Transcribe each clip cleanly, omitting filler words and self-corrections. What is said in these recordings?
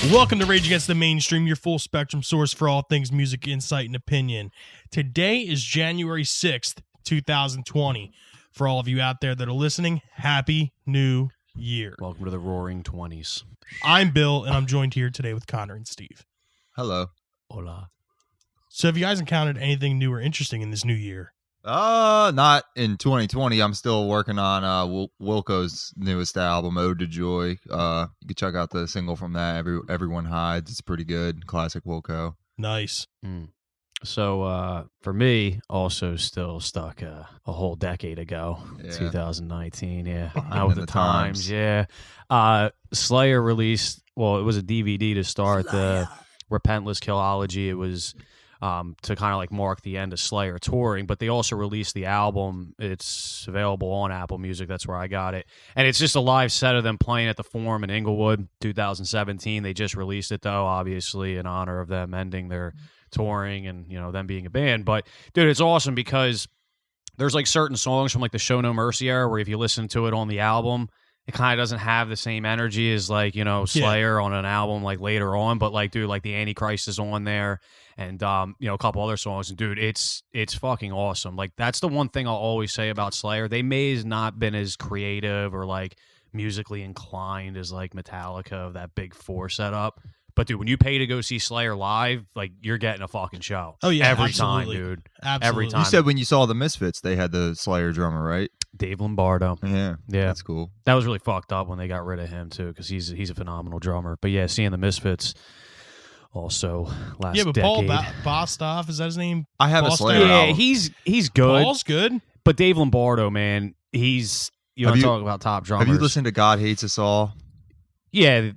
Welcome to Rage Against the Mainstream, your full spectrum source for all things music, insight, and opinion. Today is January 6th, 2020. For all of you out there that are listening, Happy New Year. Welcome to the Roaring 20s. I'm Bill, and I'm joined here today with Connor and Steve. Hello. Hola. So have you guys encountered anything new or interesting in this new year? Not in 2020. I'm still working on Wilco's newest album, Ode to Joy. You can check out the single from that, Everyone Hides. It's pretty good. Classic Wilco. Nice. So for me, also still stuck a whole decade ago, Yeah. 2019. Yeah, Behind out with in the the times. times. Yeah. Slayer released. Well, it was a DVD to start the Repentless Killology. It was to kind of like mark the end of Slayer touring, but they also released the album. It's available on Apple Music. That's where I got it. And it's just a live set of them playing at the Forum in Inglewood, 2017. They just released it, though, obviously, in honor of them ending their touring and, you know, them being a band. But, dude, it's awesome because there's like certain songs from like the Show No Mercy era where if you listen to it on the album, it kind of doesn't have the same energy as like, you know, Slayer on an album like later on. But like, dude, like the Antichrist is on there and, you know, a couple other songs. And dude, it's fucking awesome. Like that's the one thing I'll always say about Slayer. They may have not been as creative or like musically inclined as like Metallica of that Big Four setup. But dude, when you pay to go see Slayer live, like you're getting a fucking show. Oh, yeah, every absolutely. time, dude. Absolutely. Every time. You said when you saw the Misfits, they had the Slayer drummer, right? Dave Lombardo. Yeah. Yeah. That's cool. That was really fucked up when they got rid of him too, because he's a phenomenal drummer. But yeah, seeing the Misfits also last Yeah, but decade. Paul Bostoff, is that his name? I have a Boston? Slayer yeah, album. he's good. Paul's good. But Dave Lombardo, man, he's you want to talk about top drummers. Have you listened to God Hates Us All? Yeah.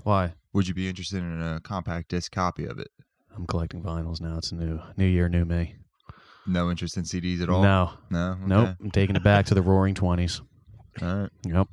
Why? Would you be interested in a compact disc copy of it? I'm collecting vinyls now. It's a new year, new me. No interest in CDs at all? No. No? Okay. Nope. I'm taking it back to the Roaring 20s. All right. Yep.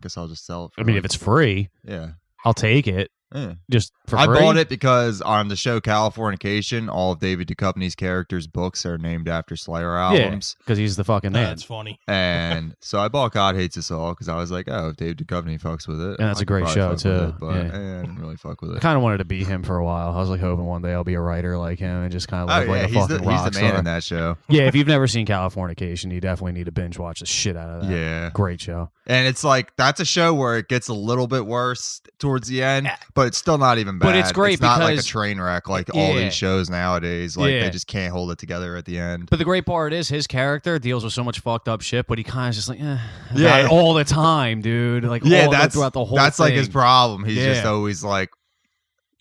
Guess I'll just sell it. For I mean, like- if it's free, Yeah. I'll take it. Yeah. Just for I free. bought it because on the show Californication, all of David Duchovny's characters' books are named after Slayer albums. because he's the fucking man. That's funny. And so I bought God Hates Us All because I was like, oh, if Dave Duchovny fucks with it. And that's I a could great probably show, fuck with too. it, but Yeah. I didn't really fuck with I it. kind of wanted to be him for a while. I was like hoping one day I'll be a writer like him and just kind of Oh, live yeah, like a he's fucking the rock man star. in that show. Yeah, if you've never seen Californication, you definitely need to binge watch the shit out of that. Yeah. Great show. And it's like, that's a show where it gets a little bit worse towards the end, but it's still not even bad. But it's great It's not like a because- train wreck like all Yeah. these shows nowadays. Like, Yeah. they just can't hold it together at the end. But the great part is his character deals with so much fucked up shit, but he kind of just like, about Yeah. it all the time, dude. Like, Yeah, all throughout the whole that's thing. like his problem. He's Yeah. just always like,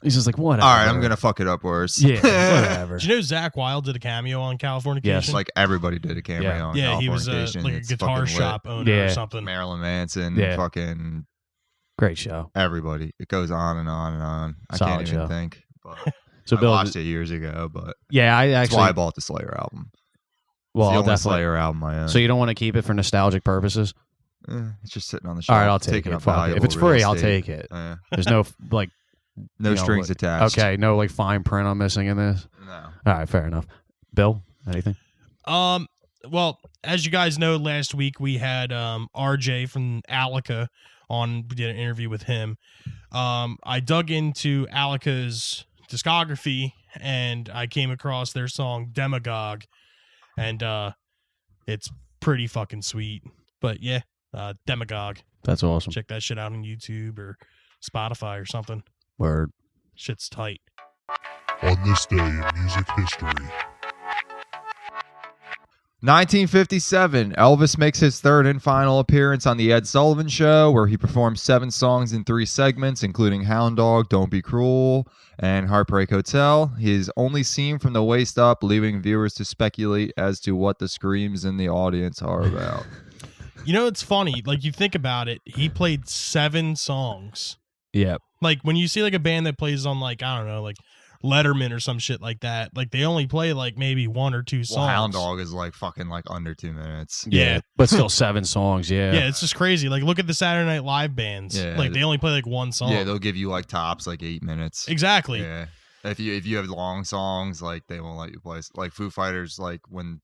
He's just like, whatever. all right, I'm going to fuck it up worse. Yeah, whatever. Did you know Zach Wilde did a cameo on Californication? Yes. Like everybody did a cameo Yeah. on Yeah, he was Californication. like a It's guitar fucking lit. shop owner Yeah. or something. Marilyn Manson, Yeah. fucking Great show. everybody. It goes on and on and on. I Solid can't even show. think. But So I Bill, watched it years ago, but yeah, I that's actually, why I bought the Slayer album. well, It's the I'll only definitely. Slayer album I own. So you don't want to keep it for nostalgic purposes? It's just sitting on the shelf. All right, I'll take taking it. up Fuck it. If valuable it's free, real I'll estate. take it. Yeah. There's no like, No you know, strings like- attached. okay, no like fine print I'm missing in this. No. All right, fair enough. Bill, anything? Well, as you guys know, last week we had RJ from Alika on. We did an interview with him. I dug into Alika's discography and I came across their song Demagogue, and it's pretty fucking sweet. But yeah, Demagogue. That's awesome. Check that shit out on YouTube or Spotify or something. Word. Shit's tight. On this day in music history, 1957, Elvis makes his third and final appearance on The Ed Sullivan Show, where he performs 7 songs in 3 segments, including Hound Dog, Don't Be Cruel, and Heartbreak Hotel. He is only seen from the waist up, leaving viewers to speculate as to what the screams in the audience are about. You know, it's funny. Like, you think about it, he played 7 songs. Yeah. Like, when you see, like, a band that plays on, like, I don't know, like, Letterman or some shit like that, like, they only play, like, maybe 1 or 2 songs. Well, Hound Dog is like fucking like under 2 minutes. Yeah. But still 7 songs, yeah. Yeah, it's just crazy. Like, look at the Saturday Night Live bands. Yeah. Like, they only play, like, 1 song. Yeah, they'll give you like tops like 8 minutes. Exactly. Yeah. If you have long songs, like they won't let you play. Like Foo Fighters, like when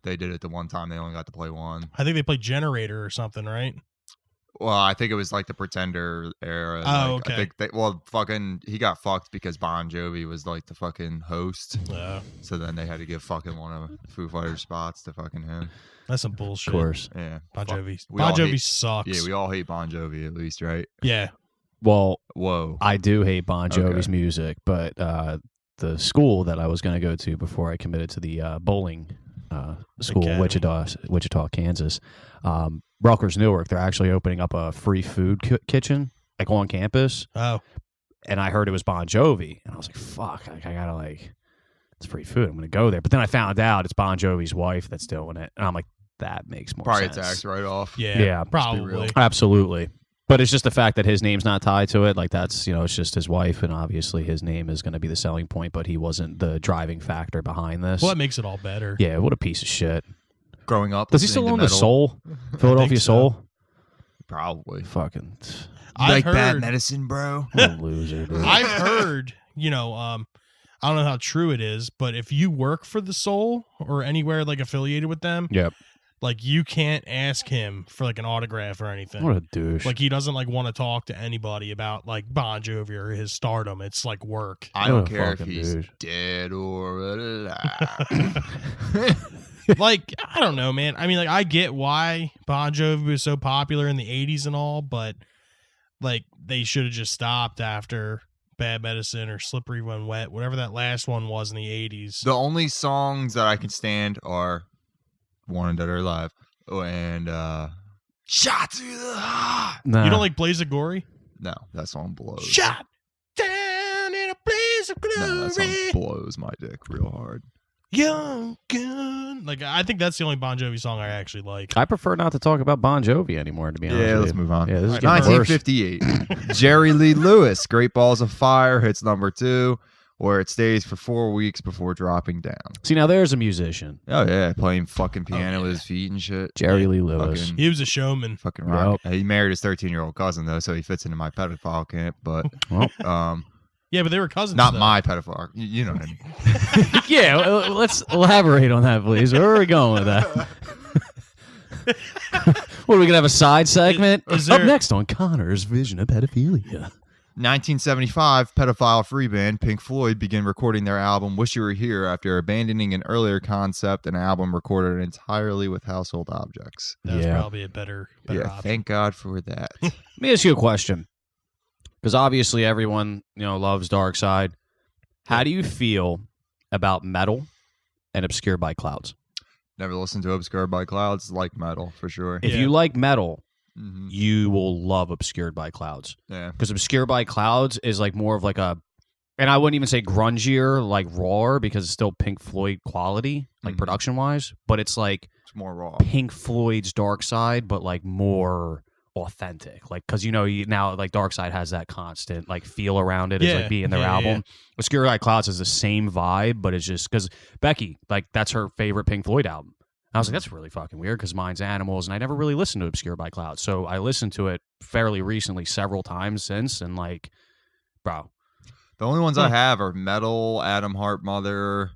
they did it the one time, they only got to play 1. I think they play Generator or something, right? Well, I think it was like the Pretender era. Oh, like, okay. I think he got fucked because Bon Jovi was like the fucking host. So then they had to give fucking one of Foo Fighters spots to fucking him. That's some bullshit. Of course. Yeah. Bon fuck. Jovi. We Bon all Jovi hate- sucks. Yeah, we all hate Bon Jovi at least, right? Yeah. Well, Whoa. I do hate Bon Jovi's Okay. music, but the school that I was going to go to before I committed to the bowling school in Academy. Wichita, Kansas, Rutgers Newark, they're actually opening up a free food kitchen like on campus. Oh. And I heard it was Bon Jovi, and I was like, "Fuck! I gotta like, it's free food. I'm gonna go there." But then I found out it's Bon Jovi's wife that's doing it, and I'm like, "That makes more Probably sense." a tax write-off. Yeah. Yeah, Probably. Absolutely. But it's just the fact that his name's not tied to it. Like that's, it's just his wife, and obviously his name is going to be the selling point, but he wasn't the driving factor behind this. Well, that makes it all better. Yeah, what a piece of shit. Growing up, Does he listening still to own the metal, Soul? Philadelphia so. Soul? Probably. Fucking I've heard, medicine, bro? what a loser, dude. I've heard, I don't know how true it is, but if you work for the Soul or anywhere like affiliated with them, Yep. like you can't ask him for like an autograph or anything. What a douche. Like he doesn't like want to talk to anybody about like Bon Jovi or his stardom. It's like work. I don't What a care if fucking he's dude. dead or alive. Like, I don't know, man. I mean, like I get why Bon Jovi was so popular in the 80s and all, but like they should have just stopped after Bad Medicine or Slippery When Wet, whatever that last one was in the 80s. The only songs that I can stand are Wanted Dead or Alive and Shot Through the Heart. Nah. You don't like Blaze of Glory? No, that song blows. Shot down in a blaze of glory. No, that song blows my dick real hard. Young gun. Like I think that's the only Bon Jovi song I actually like. I prefer not to talk about Bon Jovi anymore, to be honest Yeah, with let's you. move on. Yeah, this is Alright, getting worse. 1958. Jerry Lee Lewis, Great Balls of Fire, hits number 2, where it stays for 4 weeks before dropping down. See, now there's a musician. Oh, yeah, playing fucking piano yeah. with his feet and shit. Jerry Lee Lewis. Fucking- He was a showman. Fucking rock. He married his 13-year-old cousin, though, so he fits into my pedophile camp, but Well, Yeah, but they were cousins. not though. my pedophile. You know what I mean. yeah, well, let's elaborate on that, please. Where are we going with that? What, are we going to have a side segment? Is Up there- next on Connor's Vision of Pedophilia. 1975, pedophile-free band Pink Floyd began recording their album Wish You Were Here after abandoning an earlier concept, an album recorded entirely with household objects. That was Yeah. probably a better Yeah, option. thank God for that. Let me ask you a question. Because obviously everyone, loves Dark Side. How do you feel about metal and Obscured by Clouds? Never listened to Obscured by Clouds, like metal for sure. If Yeah. you like metal, Hmm. you will love Obscured by Clouds. Yeah. Because Obscured by Clouds is like more of like a, and I wouldn't even say grungier, like rawer, because it's still Pink Floyd quality, like Mhm. production wise, but it's like It's more raw. Pink Floyd's Dark Side, but like more authentic. Like, because now like Dark Side has that constant like feel around it as Yeah, like being their yeah, album. Obscured by Clouds is the same vibe, but it's just because Becky, like, that's her favorite Pink Floyd album. I was like, that's really fucking weird because mine's Animals, and I never really listened to Obscured by Clouds. So I listened to it fairly recently, several times since, and like, bro, The only ones I have are Metal, Adam Hart Mother,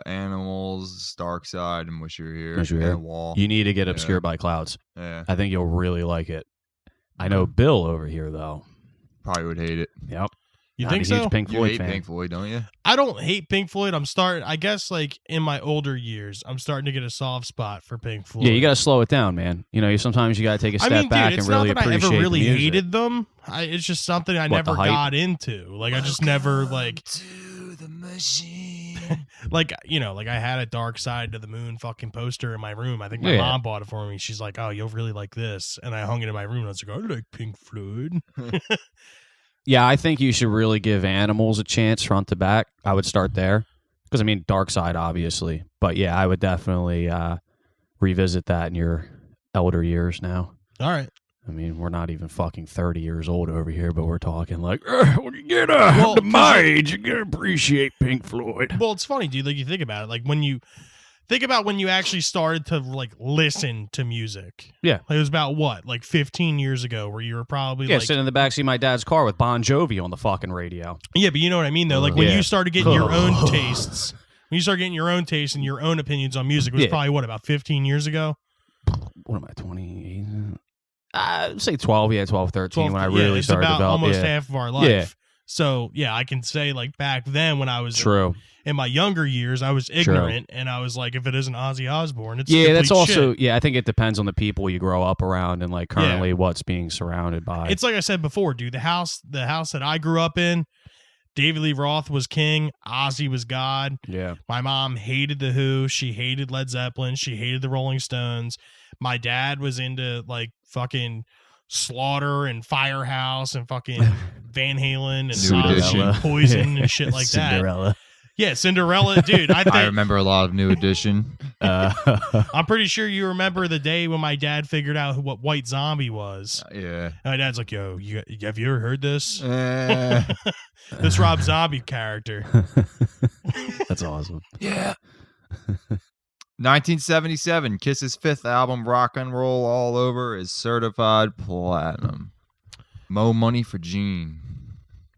Animals, Dark Side, and Wish You Were Here. Wish You Were and Here. Wall. you need to get Yeah. Obscured by Clouds. Yeah, I think you'll really like it. I know Bill over here though. probably would hate it. Yep. You Not think a so? huge Pink You Floyd hate fan. Pink Floyd, don't you? I don't hate Pink Floyd. I guess like in my older years, I'm starting to get a soft spot for Pink Floyd. Yeah, you got to slow it down, man. Sometimes you got to take a step back it's and really not that I appreciate ever really the music. hated them. It's just something I What, never the hype? got into. Like I just never like To the machine. like I had a Dark Side to the Moon fucking poster in my room. I think my Yeah. mom bought it for me. She's like, "Oh, you'll really like this," and I hung it in my room. And I was like, "I like Pink Floyd." Yeah, I think you should really give Animals a chance front to back. I would start there. Because, I mean, Dark Side, obviously. But, yeah, I would definitely revisit that in your elder years now. All right. I mean, we're not even fucking 30 years old over here, but we're talking like, when you get Well, to my age, you got to appreciate Pink Floyd. Well, it's funny, dude. Like you think about it, like when you think about when you actually started to like listen to music. Yeah. Like, it was about what, like 15 years ago, where you were probably Yeah, like, sitting in the backseat of my dad's car with Bon Jovi on the fucking radio. yeah, but you know what I mean though. Like when Yeah. you started getting your own tastes, when you start getting your own tastes and your own opinions on music, it was Yeah. probably what, about 15 years ago. What am I, 28? I'd say 12, 12, 13 when I yeah, really it's started about developing. almost Yeah. half of our life. Yeah. So yeah, I can say like back then when I was True. in my younger years, I was ignorant and I was like, if it isn't Ozzy Osbourne, it's Yeah, that's complete also shit. I think it depends on the people you grow up around and like currently what's being surrounded by. It's like I said before, dude. The house that I grew up in, David Lee Roth was king, Ozzy was God. yeah. My mom hated The Who. She hated Led Zeppelin. She hated the Rolling Stones. My dad was into like fucking Slaughter and Firehouse and fucking Van Halen and Cinderella. Poison and shit like that. Cinderella. Yeah, Cinderella, dude. I think I remember a lot of New Edition. I'm pretty sure you remember the day when my dad figured out what White Zombie was. Yeah. And my dad's like, "Yo, have you ever heard this? Eh. This Rob Zombie character." That's awesome. Yeah. 1977, Kiss's fifth album, Rock and Roll All Over, is certified platinum. Mo Money for Gene.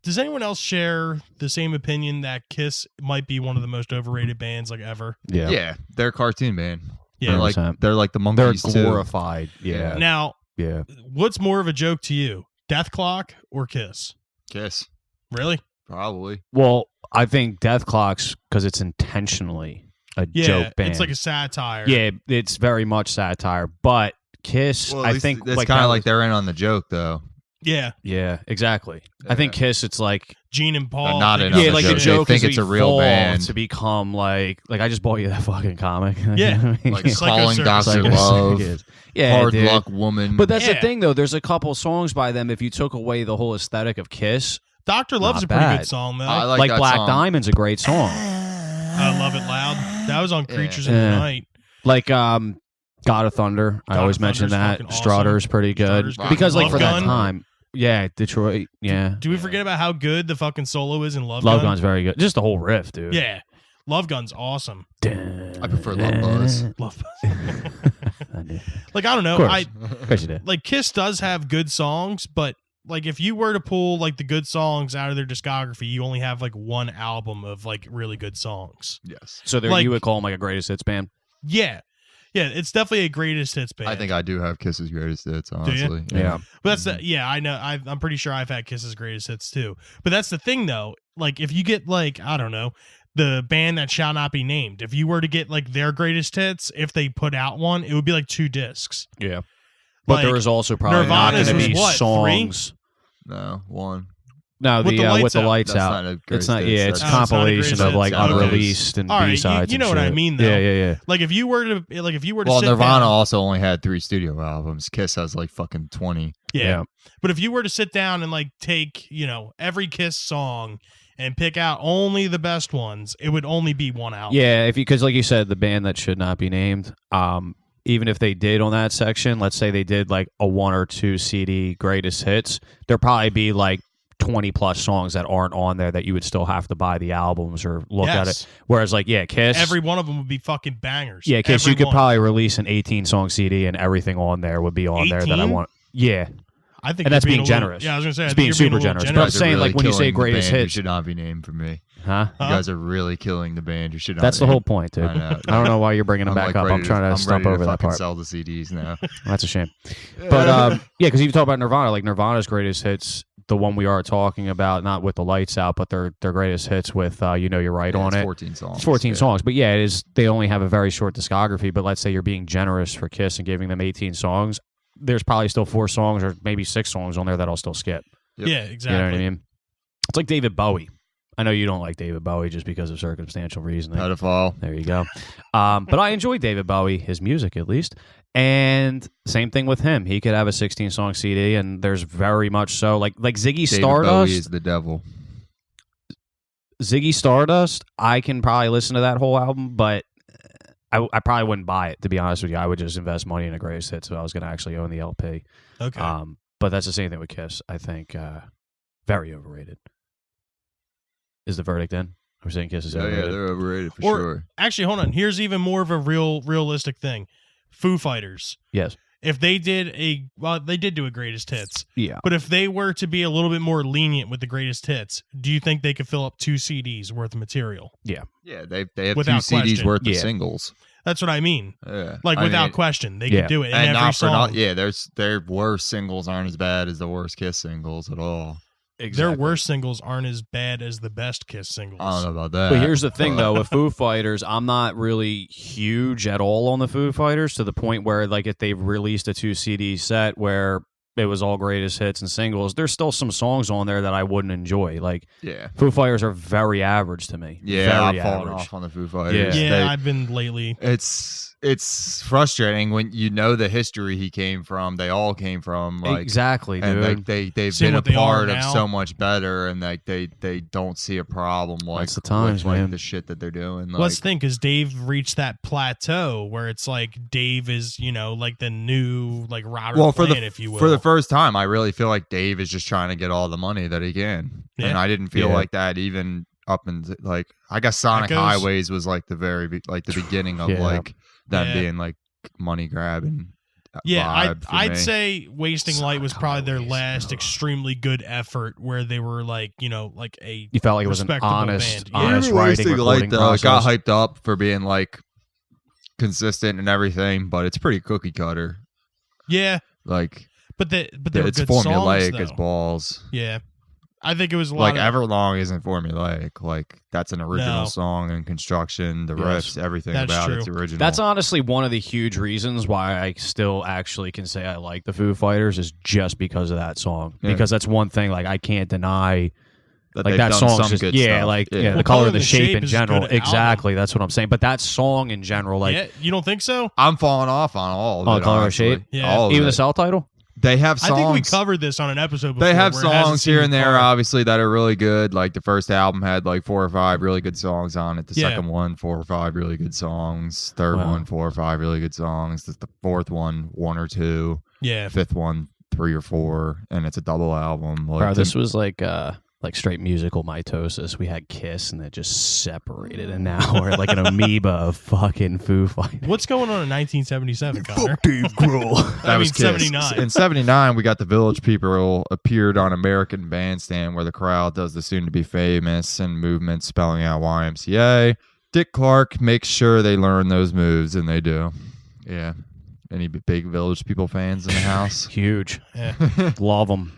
Does anyone else share the same opinion that Kiss might be one of the most overrated bands like ever? Yeah. Yeah, they're a cartoon band. Yeah. They're like the They're monkeys too. glorified. Yeah. Now, Yeah. what's more of a joke to you, Death Clock or Kiss? Kiss, Really? probably. Well, I think Death Clock's because it's intentionally a Yeah, joke band. it's like a satire. yeah, it's very much satire. But Kiss, Well, at I least think it's like kind that of like was- they're in on the joke, though. Yeah, Yeah, exactly. I think Kiss, it's like Gene and Paul. not think in on it's yeah, the like joke. the They joke think is it's a we real fall band. to become like I just bought you that fucking comic. You know Yeah. what I mean? Like Psycho Calling Circus. Dr. Psycho Love, Circus. Yeah, Hard dude. Luck Woman. But that's the Yeah. thing, though. There's a couple songs by them. If you took away the whole aesthetic of Kiss, Dr. Love's Not a pretty bad. good song though. I I, like that Black song. Diamond's a great song. Love It Loud. That was on Yeah. Creatures in the Yeah. Night. Like God of Thunder. I God always of mention Thunder's that. fucking awesome. Strutter's pretty good. Strutter's good. Because like Love for Gun. that time. Yeah, Detroit. Yeah. Do we forget about how good the fucking solo is in Love Love Gun? Gun's very good. Just the whole riff, dude. Yeah. Love Gun's awesome. I prefer Love Buzz. Love I knew. Like, I don't know. Of course. I Of course you did. like Kiss does have good songs, but like if you were to pull like the good songs out of their discography, you only have like one album of like really good songs. Yes. So there, like- you would call them like a greatest hits band? Yeah. Yeah, it's definitely a greatest hits band. I think I do have Kiss's greatest hits, you? honestly. Yeah. But that's the I know I'm pretty sure I've had Kiss's greatest hits too. But that's the thing though, like if you get like I don't know, the band that shall not be named, if you were to get like their greatest hits, if they put out one, it would be like 2 discs. Yeah. But Like, there is also probably not Nirvana's going to be was what, 3? songs. No, one. No, With the with the Lights Out. lights That's out. not a It's greatest not. hits. Yeah, it's That's- Oh, it's not a compilation greatest of hits. like Okay. unreleased and All right, you- B-sides. you know and what I shit. mean, though. Yeah, yeah, yeah. Like if you were to Well, sit Nirvana down, also only had 3 studio albums. Kiss has like fucking 20. yeah. But if you were to sit down and like take, every Kiss song and pick out only the best ones, it would only be one album. Yeah, because like you said, the band that should not be named. Even if they did on that section, let's say they did like a 1 or 2 CD greatest hits, there'd probably be like 20 plus songs that aren't on there that you would still have to buy the albums or look at Yes. it. Whereas like Kiss, Every one of them would be fucking bangers. Kiss, Every you could one. probably release an 18 song CD and everything on there would be on there that I 18? want. Yeah, I think, and you're that's being a little- generous. Yeah, I was gonna say, I It's think being you're super a little generous. But I'm generous. You guys are saying, really like, when you say killing the greatest band, you hits- should not be named for me. huh? You Huh? guys are really killing the band. You should not. That's the name. whole point, dude. I know. I don't know why you're bringing them I'm, back like, up. ready I'm trying to stump ready over that fucking part. Sell the CDs now. That's a shame. But yeah, because you talk about Nirvana, like Nirvana's greatest hits, the one we are talking about, not with the lights out, but their greatest hits with You Know You're Right Yeah, on it's it. 14 songs. It's 14 yeah. songs, but yeah, it is. They only have a very short discography. But let's say you're being generous for Kiss and giving them 18 songs. There's probably still 4 songs or maybe 6 songs on there that I'll still skip. Yep. Yeah, exactly. You know what I mean? It's like David Bowie. I know you don't like David Bowie just because of circumstantial reasoning. Pedophile. There you go. But I enjoy David Bowie, his music at least. And same thing with him. He could have a 16-song CD, and there's very much so. Like Ziggy David Stardust. Bowie is the devil. Ziggy Stardust, I can probably listen to that whole album, but I probably wouldn't buy it, to be honest with you. I would just invest money in a greatest hits if I was going to actually own the LP. Okay. But that's the same thing with Kiss. I think very overrated. Is the verdict in? We're saying Kiss is Oh, overrated. yeah, they're overrated for Or- sure. Actually, hold on. Here's even more of a realistic thing. Foo Fighters. Yes. If they did they did do a greatest hits, Yeah. but if they were to be a little bit more lenient with the greatest hits, do you think they could fill up 2 CDs worth of material? Yeah, they have 2 Without CDs question. worth of Yeah. singles. That's what I mean. Yeah. Like I without mean, question, they Yeah. could do it in and every not for song. not, yeah, their worst singles aren't as bad as the worst Kiss singles at all. Their worst singles aren't as bad as the best Kiss singles. I don't know about that. But here's the thing, though, with Foo Fighters, I'm not really huge at all on the Foo Fighters to the point where, like, if they've released a 2 CD set where it was all greatest hits and singles, there's still some songs on there that I wouldn't enjoy. Like, Yeah. Foo Fighters are very average to me. Yeah, very I've fallen average. off on the Foo Fighters. Yeah, I've been lately. It's frustrating when you know the history he came from. They all came from, like, Exactly, and dude. like they've Seeing been a what they are part of now. so much better, and like they don't see a problem like That's the times, with, like, man. the shit that they're doing. Like, Let's think, because Dave reached that plateau where it's like Dave is, like the new like Robert for Plant, the if you will. for the first time, I really feel like Dave is just trying to get all the money that he can, and Yeah. I didn't feel Yeah. like that even up into, like, I guess Sonic goes- Highways was like the the beginning of Yeah. like them Yeah. being like money grabbing. Yeah, vibe for I'd me. say Wasting Light was Sonic probably their Highways. last extremely good effort where they were like, like a You felt like it was an respectable honest, band. Yeah. honest Even writing, Wasting Light, recording though, it got process. hyped up for being like consistent and everything, but it's pretty cookie cutter. Yeah, Like, but they were it's good formulaic songs, as though. balls. Yeah, I think it was a Like, lot of, Everlong isn't formulaic. Like, that's an original No. song and construction, the Yes. riffs, everything That's about true. it's original. That's honestly one of the huge reasons why I still actually can say I like the Foo Fighters is just because of that song. Yeah. Because that's one thing, like, I can't deny. Like they've that done song's some just good yeah, stuff. like Yeah. the Well, color and the shape in is a general. good album. Exactly, that's what I'm saying. But that song in general, like yeah, you don't think so? I'm falling off on all of Oh, it. Color and honestly. Shape? Yeah. All of even it. the self-title. They have songs. I think we covered this on an episode before. They have where it hasn't songs seen here the and there, car. obviously, that are really good. Like the first album had like 4 or 5 really good songs on it. The Yeah. second one, 4 or 5 really good songs. Third Wow. one, 4 or 5 really good songs. The fourth one, 1 or 2. Yeah, Fifth one, 3 or 4, and it's a double album. Like, Bro, this was like straight musical mitosis. We had Kiss and it just separated, and now we're like an amoeba of fucking Foo Fighters. what's going on in 1977, Connor? Dave Grohl. I mean, was Kiss. 79. In 79, we got the Village People appeared on American Bandstand, where the crowd does the soon-to-be famous and movement spelling out YMCA. Dick Clark makes sure they learn those moves, and they do. Yeah. Any big Village People fans in the house? Huge. Yeah. Love them.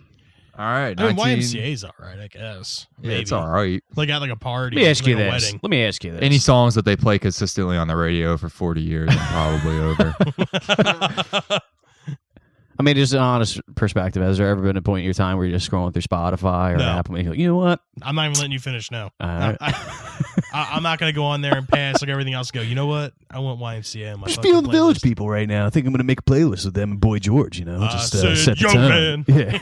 All right. I mean, 19 YMCA's all right, I guess. Yeah, Maybe. it's all right. Like at like a party. Let me ask like you a this. wedding. Let me ask you this. Any songs that they play consistently on the radio for 40 years are probably over. I mean, just an honest perspective. Has there ever been a point in your time where you're just scrolling through Spotify or No. Apple and you go, you know what? I'm not even letting you finish now. All right. I'm not going to go on there and pass like everything else. Go, you know what? I want YMCA on my Just fucking feeling the Village playlist. People right now. I think I'm going to make a playlist with them and Boy George, you know? Just said, set the young tone. man. Yeah.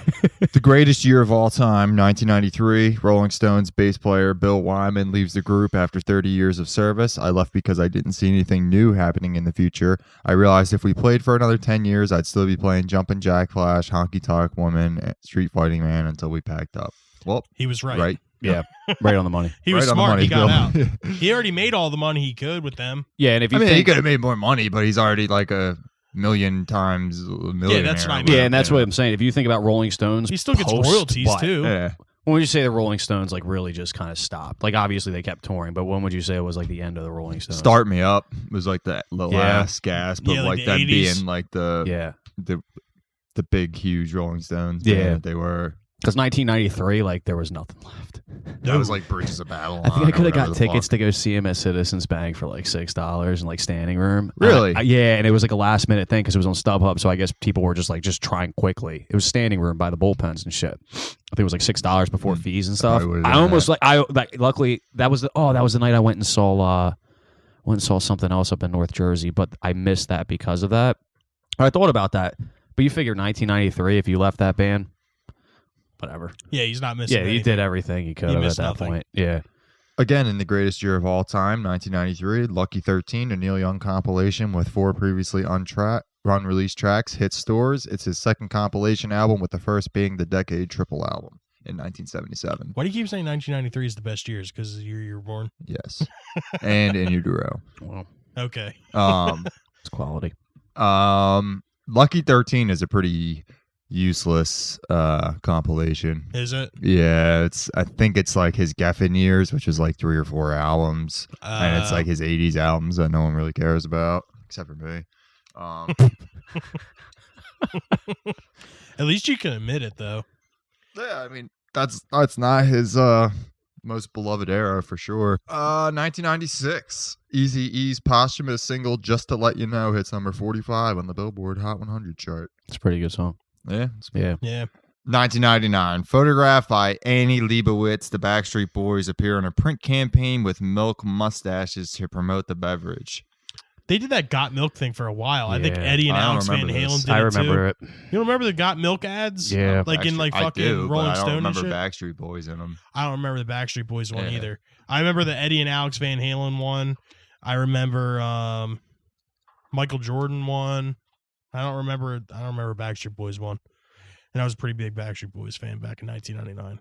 The greatest year of all time, 1993. Rolling Stones bass player Bill Wyman leaves the group after 30 years of service. I left because I didn't see anything new happening in the future. I realized if we played for another 10 years, I'd still be playing Jumpin' Jack Flash, Honky Tonk Woman, Street Fighting Man until we packed up. Well, He was right. right. Yeah. Right on the money. He was Right on the smart. money, He got Bill. out. He already made all the money he could with them. Yeah, and if I you mean, he think... could have made more money, but he's already like a million times a millionaire. that's what I mean. Yeah, and that's what I'm saying. If you think about Rolling Stones... He still gets post royalties what? too. Yeah. When would you say the Rolling Stones like really just kind of stopped? Like obviously they kept touring, but when would you say it was like the end of the Rolling Stones? Start Me Up was like the Yeah. last gasp of Yeah, like like the them 80s. being like the Yeah, the big huge Rolling Stones. Yeah. band that they were. because 1993, like there was nothing left. That was like Bridges of Babylon. I think I or could have whatever got the tickets fuck. to go see him at Citizens Bank for like $6 and like standing room. Really? Yeah, and it was like a last minute thing because it was on StubHub, so I guess people were just trying quickly. It was standing room by the bullpens and shit. I think it was like $6 before fees and stuff. probably would've I done almost that. like luckily that was the night I went and saw something else up in North Jersey, but I missed that because of that. I thought about that, but you figure 1993 if you left that band, whatever. Yeah, he's not missing. Yeah, you anything. did everything you could He have at missed that nothing. point. Yeah. Again, in the greatest year of all time, 1993, Lucky 13, a Neil Young compilation with 4 previously unreleased tracks, hit stores. It's his second compilation album, with the first being the Decade triple album in 1977. Why do you keep saying 1993 is the best years? Because of the year you were born. Yes, and In Utero. Well, Okay. Um, it's quality. Lucky 13 is a pretty useless compilation. Is it? Yeah, I think it's like his Geffen years, which is like 3 or 4 albums, and it's like his 80s albums that no one really cares about except for me. At least you can admit it, though. Yeah, I mean that's not his most beloved era for sure. 1996, Eazy-E's posthumous single "Just to Let You Know" hits number 45 on the Billboard Hot 100 chart. It's a pretty good song. Yeah, Yeah. 1999, photographed by Annie Leibovitz, the Backstreet Boys appear in a print campaign with milk mustaches to promote the beverage. They did that Got Milk thing for a while. I think Yeah. Eddie and I don't Alex Van remember Halen this. did I it remember too. it. You don't remember the Got Milk ads? Yeah. Like in like I fucking do, but Rolling I don't Stone and remember shit? Backstreet Boys in them. I don't remember the Backstreet Boys one Yeah. either. I remember the Eddie and Alex Van Halen one. I remember Michael Jordan one. I don't remember Backstreet Boys one. And I was a pretty big Backstreet Boys fan back in 1999.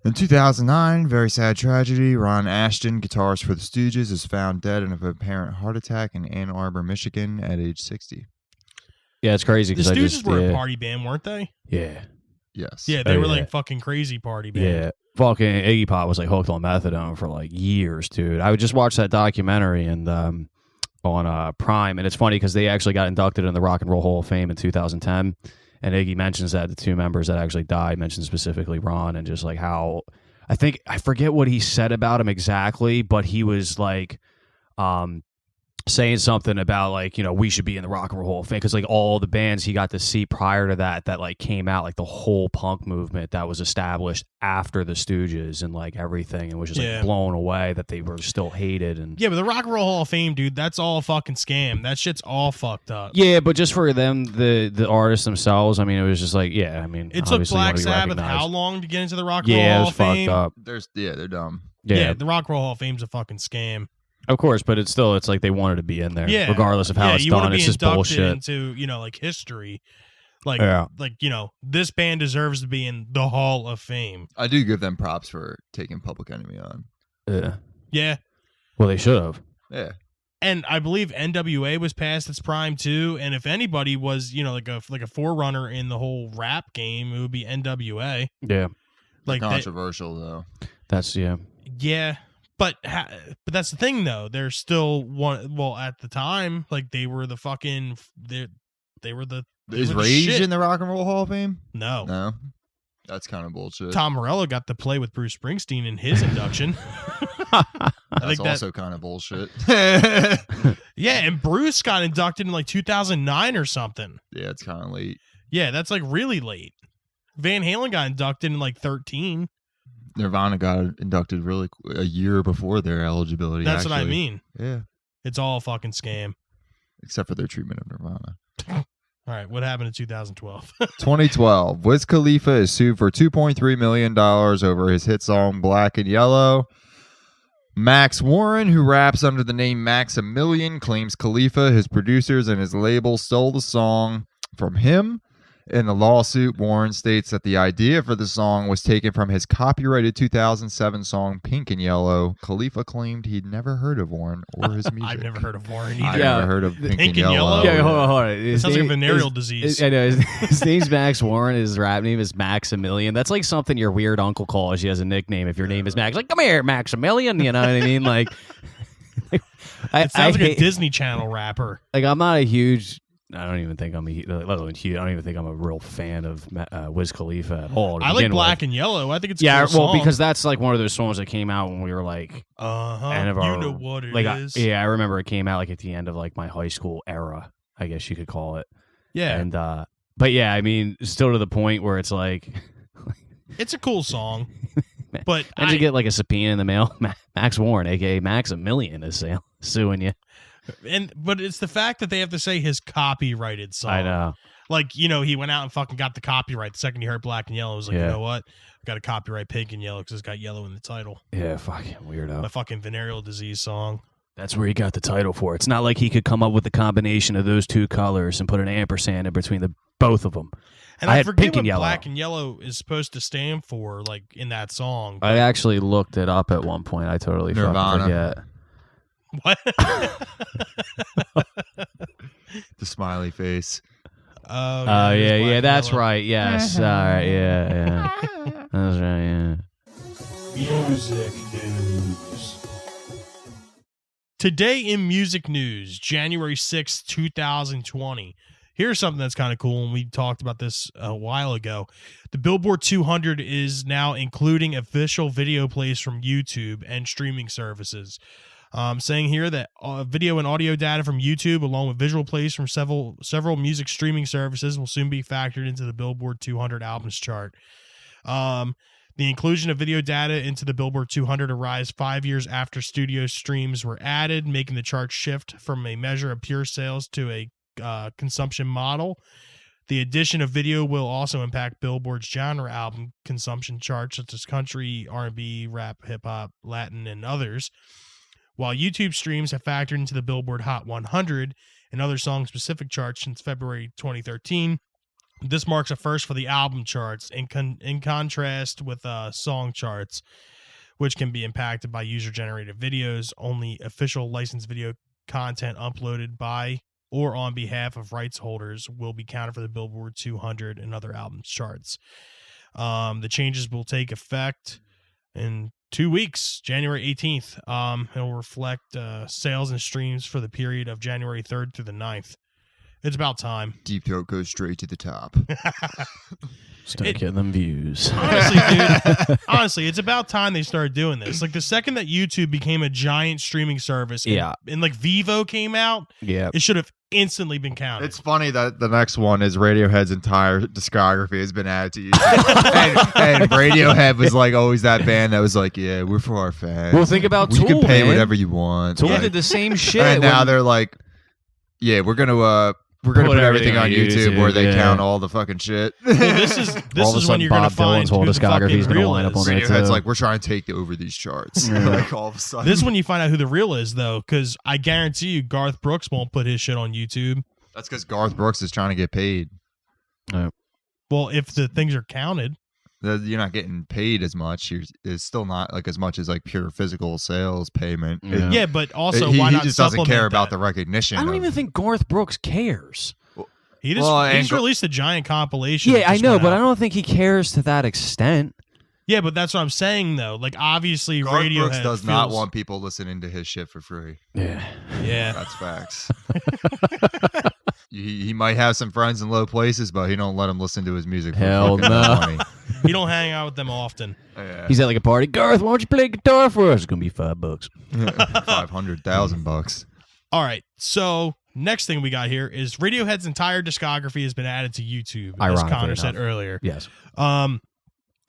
In 2009, very sad tragedy. Ron Ashton, guitarist for the Stooges, is found dead of an apparent heart attack in Ann Arbor, Michigan, at age 60. Yeah, it's crazy The because I Stooges just were a party band, weren't they? Yeah. Yes. Yeah, they Oh, were yeah. like fucking crazy party band. Yeah. Fucking Iggy Pop was like hooked on methadone for like years, dude. I would just watch that documentary and on Prime, and it's funny because they actually got inducted in the Rock and Roll Hall of Fame in 2010. And Iggy mentions that the 2 members that actually died, mentioned specifically Ron, and just like how I forget what he said about him exactly, but he was like saying something about like, you know, we should be in the Rock and Roll Hall of Fame because like all the bands he got to see prior to that like came out, like the whole punk movement that was established after the Stooges and like everything, and was just Yeah. like blown away that they were still hated. And Yeah, but the Rock and Roll Hall of Fame, dude, that's all a fucking scam. That shit's all fucked up. yeah, but just for them, the artists themselves, I mean, it was just like, yeah, I mean, It took obviously you Black wanna be Sabbath recognized. how long to get into the Rock and Yeah, it Roll Hall was of fucked Fame? up. They're dumb. Yeah, the Rock and Roll Hall of Fame's a fucking scam. Of course, but it's like they wanted to be in there, Yeah, regardless of how it's you want done. to be It's just inducted bullshit. into, you know, like history. Like, Yeah. like, you know, this band deserves to be in the Hall of Fame. I do give them props for taking Public Enemy on. Yeah. Yeah. Well, they should have. Yeah. And I believe NWA was past its prime too. And if anybody was, you know, like a forerunner in the whole rap game, it would be NWA. Yeah, Like they- Controversial, though. that's yeah. But that's the thing though. They're still one. Well, at the time, like they were the fucking. They were the. They Is were the Rage shit. in the Rock and Roll Hall of Fame? No. No. That's kind of bullshit. Tom Morello got to play with Bruce Springsteen in his induction. I That's think that. also kind of bullshit. Yeah, and Bruce got inducted in like 2009 or something. Yeah, it's kind of late. Yeah, that's like really late. Van Halen got inducted in like 13. Nirvana got inducted really a year before their eligibility. That's what I actually. mean. Yeah, It's all a fucking scam. except for their treatment of Nirvana. All right, what happened in 2012? 2012, Wiz Khalifa is sued for $2.3 million over his hit song Black and Yellow. Max Warren, who raps under the name Maximilian, claims Khalifa, his producers, and his label stole the song from him. In the lawsuit, Warren states that the idea for the song was taken from his copyrighted 2007 song Pink and Yellow. Khalifa claimed he'd never heard of Warren or his music. I've never heard of Warren I've either. Yeah. never heard of Pink, Pink and and Yellow. Yellow? Yeah, hold on. It sounds like a venereal disease. I know. His name's Max Warren. His rap name is Maximilian. That's like something your weird uncle calls you as a nickname if your name is Max. Like, come here, Maximilian. You know what I mean? Like, It sounds like a hate- Disney Channel rapper. like I'm not a huge. I don't even think I'm a let alone huge. I don't even think I'm a real fan of Wiz Khalifa at all. to I like begin Black with. and Yellow. I think it's a Yeah, cool well, song. because that's like one of those songs that came out when we were like end of you our, know what it like is. yeah, I remember it came out like at the end of like my high school era, I guess you could call it. Yeah, And but yeah, I mean, still to the point where it's like, it's a cool song. But and you get like a subpoena in the mail. Max Warren, aka Maximilian, is suing you. but it's the fact that they have to say his copyrighted song. I know. Like, you know, he went out and fucking got the copyright the second he heard Black and Yellow. He was like, Yeah. you know what? I've got to copyright Pink and Yellow because it's got yellow in the title. Yeah, fucking weirdo. My fucking venereal disease song. That's where he got the title for. It's not like he could come up with the combination of those two colors and put an ampersand in between the both of them. And I I had forget Pink what and Yellow. Black and Yellow is supposed to stand for, like, in that song. I actually looked it up at one point. I totally Nirvana. fucking forget. What? The smiley face. Oh, yeah, that's right. Yes. All right. Yeah. That's right. Yeah. Music news. Today in music news, January 6th, 2020. Here's something that's kind of cool, and we talked about this a while ago. The Billboard 200 is now including official video plays from YouTube and streaming services. Saying here that video and audio data from YouTube, along with visual plays from several music streaming services, will soon be factored into the Billboard 200 albums chart. The inclusion of video data into the Billboard 200 arrives 5 years after studio streams were added, making the chart shift from a measure of pure sales to a consumption model. The addition of video will also impact Billboard's genre album consumption charts, such as country, R&B, rap, hip-hop, Latin, and others. While YouTube streams have factored into the Billboard Hot 100 and other song-specific charts since February 2013, this marks a first for the album charts, in contrast with song charts, which can be impacted by user-generated videos. Only official licensed video content uploaded by or on behalf of rights holders will be counted for the Billboard 200 and other album charts. The changes will take effect in 2 weeks, January 18th. It will reflect sales and streams for the period of January 3rd through the 9th. It's about time. Deep Throat goes straight to the top. Start getting them views. Honestly, dude. Honestly, it's about time they started doing this. Like the second that YouTube became a giant streaming service, and like Vivo came out, it should have instantly been counted. It's funny that the next one is Radiohead's entire discography has been added to YouTube. and Radiohead was like always that band that was like, yeah, we're for our fans. Well, think about Tool, you can pay man. whatever you want. Tool did the same shit. And now they're like, yeah, we're gonna put everything on YouTube where they count all the fucking shit. Well, this is when you're going to find who the fucking real is. Radiohead's like, we're trying to take over these charts. Like all of a sudden. This is when you find out who the real is, though, because I guarantee you Garth Brooks won't put his shit on YouTube. That's because Garth Brooks is trying to get paid. Well, if the things are counted. You're not getting paid as much. It's still not like as much as like pure physical sales payment. Yeah, but also he why not just doesn't care about that? the recognition. I don't even think Garth Brooks cares. He just released a giant compilation. Yeah, I know, but I don't think he cares to that extent. Yeah, but that's what I'm saying, though. Like, obviously, Garth Radiohead Brooks does not want people listening to his shit for free. Yeah. That's facts. He might have some friends in low places, but he don't let them listen to his music. Hell no. Money. He don't hang out with them often. Yeah. He's at like a party. Garth, why don't you play guitar for us? It's gonna be $5. $500,000. All right. So next thing we got here is Radiohead's entire discography has been added to YouTube, as Connor said earlier. Yes.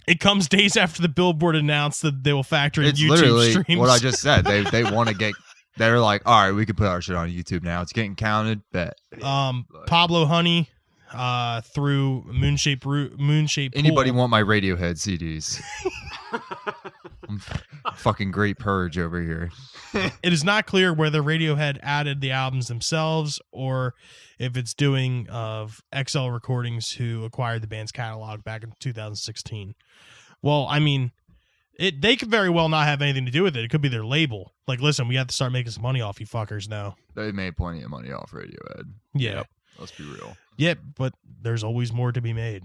It comes days after the Billboard announced that they will factor in It's YouTube literally streams. what I just said. They want to get. They're like, all right, we can put our shit on YouTube now. It's getting counted. Bet. Pablo Honey, through Moonshape. Anybody Pool. want my Radiohead CDs? I'm fucking great purge over here. It is not clear whether Radiohead added the albums themselves or if it's doing of XL Recordings, who acquired the band's catalog back in 2016. Well, I mean, they could very well not have anything to do with it. It could be their label. Like, listen, we have to start making some money off you fuckers now. They made plenty of money off Radiohead. Yeah. Yep. Let's be real. Yeah, but there's always more to be made.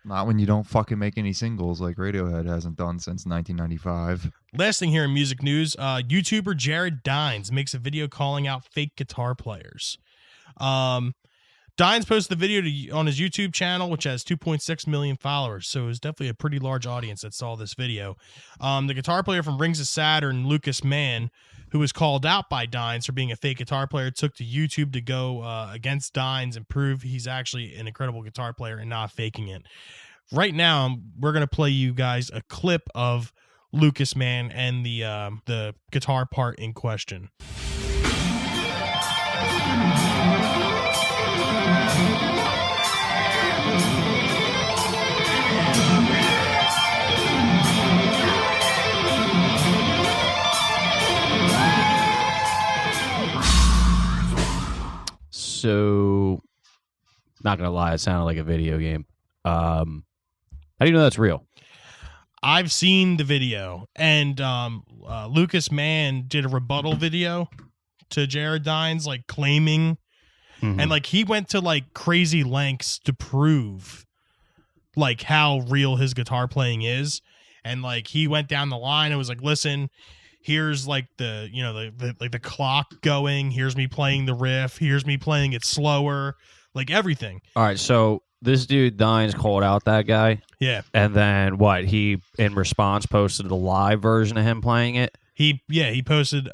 Not when you don't fucking make any singles like Radiohead hasn't done since 1995. Last thing here in music news, YouTuber Jared Dines makes a video calling out fake guitar players. Dines posted the video on his YouTube channel, which has 2.6 million followers, so it was definitely a pretty large audience that saw this video. The guitar player from Rings of Saturn, Lucas Mann, who was called out by Dines for being a fake guitar player, took to YouTube to go against Dines and prove he's actually an incredible guitar player and not faking it. Right now, we're going to play you guys a clip of Lucas Mann and the guitar part in question. So, not gonna lie, it sounded like a video game. How do you know that's real? I've seen the video, and Lucas Mann did a rebuttal video to Jared Dines, like claiming And like he went to like crazy lengths to prove like how real his guitar playing is. And like he went down the line and was like, listen, here's like the, you know, the clock going, here's me playing the riff, here's me playing it slower, like everything. All right, so this dude Dines called out that guy. Yeah. And then what? He in response posted the live version of him playing it. He posted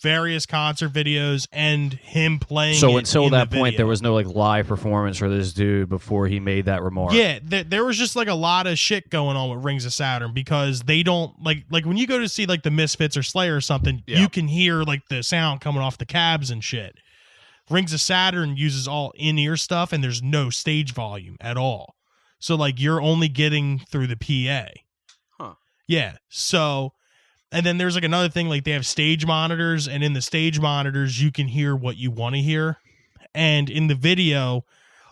various concert videos and him playing. So it until in that the point, video. there was no like live performance for this dude before he made that remark. Yeah, there was just like a lot of shit going on with Rings of Saturn because they don't like when you go to see like the Misfits or Slayer or something, you can hear like the sound coming off the cabs and shit. Rings of Saturn uses all in-ear stuff and there's no stage volume at all. So like you're only getting through the PA. Huh. Yeah. So and then there's like another thing, like they have stage monitors, and in the stage monitors you can hear what you want to hear. And in the video,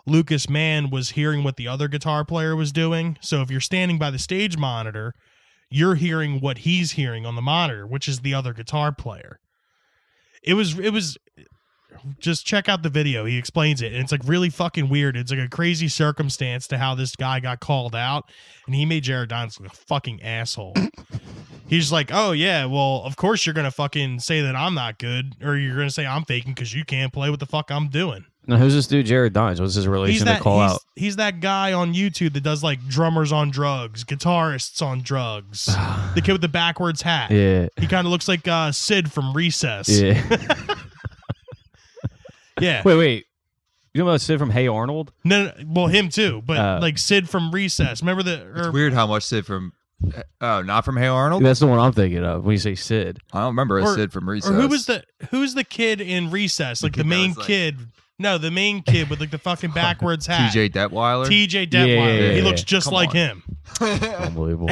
Lucas Mann was hearing what the other guitar player was doing. So if you're standing by the stage monitor, you're hearing what he's hearing on the monitor, which is the other guitar player. It was just check out the video. He explains it, and it's like really fucking weird. It's like a crazy circumstance to how this guy got called out, and he made Jared Dines look like a fucking asshole. He's like, oh yeah, well, of course you're gonna fucking say that I'm not good, or you're gonna say I'm faking because you can't play what the fuck I'm doing. Now, who's this dude, Jared Dines? What's his relation to call out? He's that guy on YouTube that does like drummers on drugs, guitarists on drugs. The kid with the backwards hat. Yeah. He kind of looks like Sid from Recess. Yeah. Yeah. Wait. You know about Sid from Hey Arnold? No, well, him too, but like Sid from Recess. Remember It's weird how much Sid from. Oh, not from Hey Arnold. That's the one I'm thinking of when you say Sid. I don't remember a Sid from Recess. Or who's the kid in Recess? Like the main kid. No, the main kid with like the fucking backwards hat. TJ Detweiler. TJ Detweiler. Yeah. He looks just Come like on. him. Unbelievable.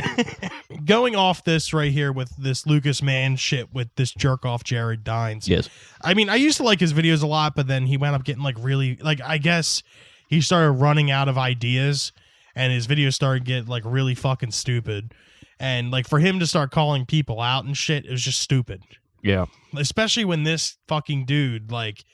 Going off this right here with this Lucas Mann shit with this jerk off Jared Dines. Yes. I mean, I used to like his videos a lot, but then he wound up getting like really, like, I guess he started running out of ideas and his videos started getting like really fucking stupid. And like for him to start calling people out and shit, it was just stupid. Yeah. Especially when this fucking dude, like,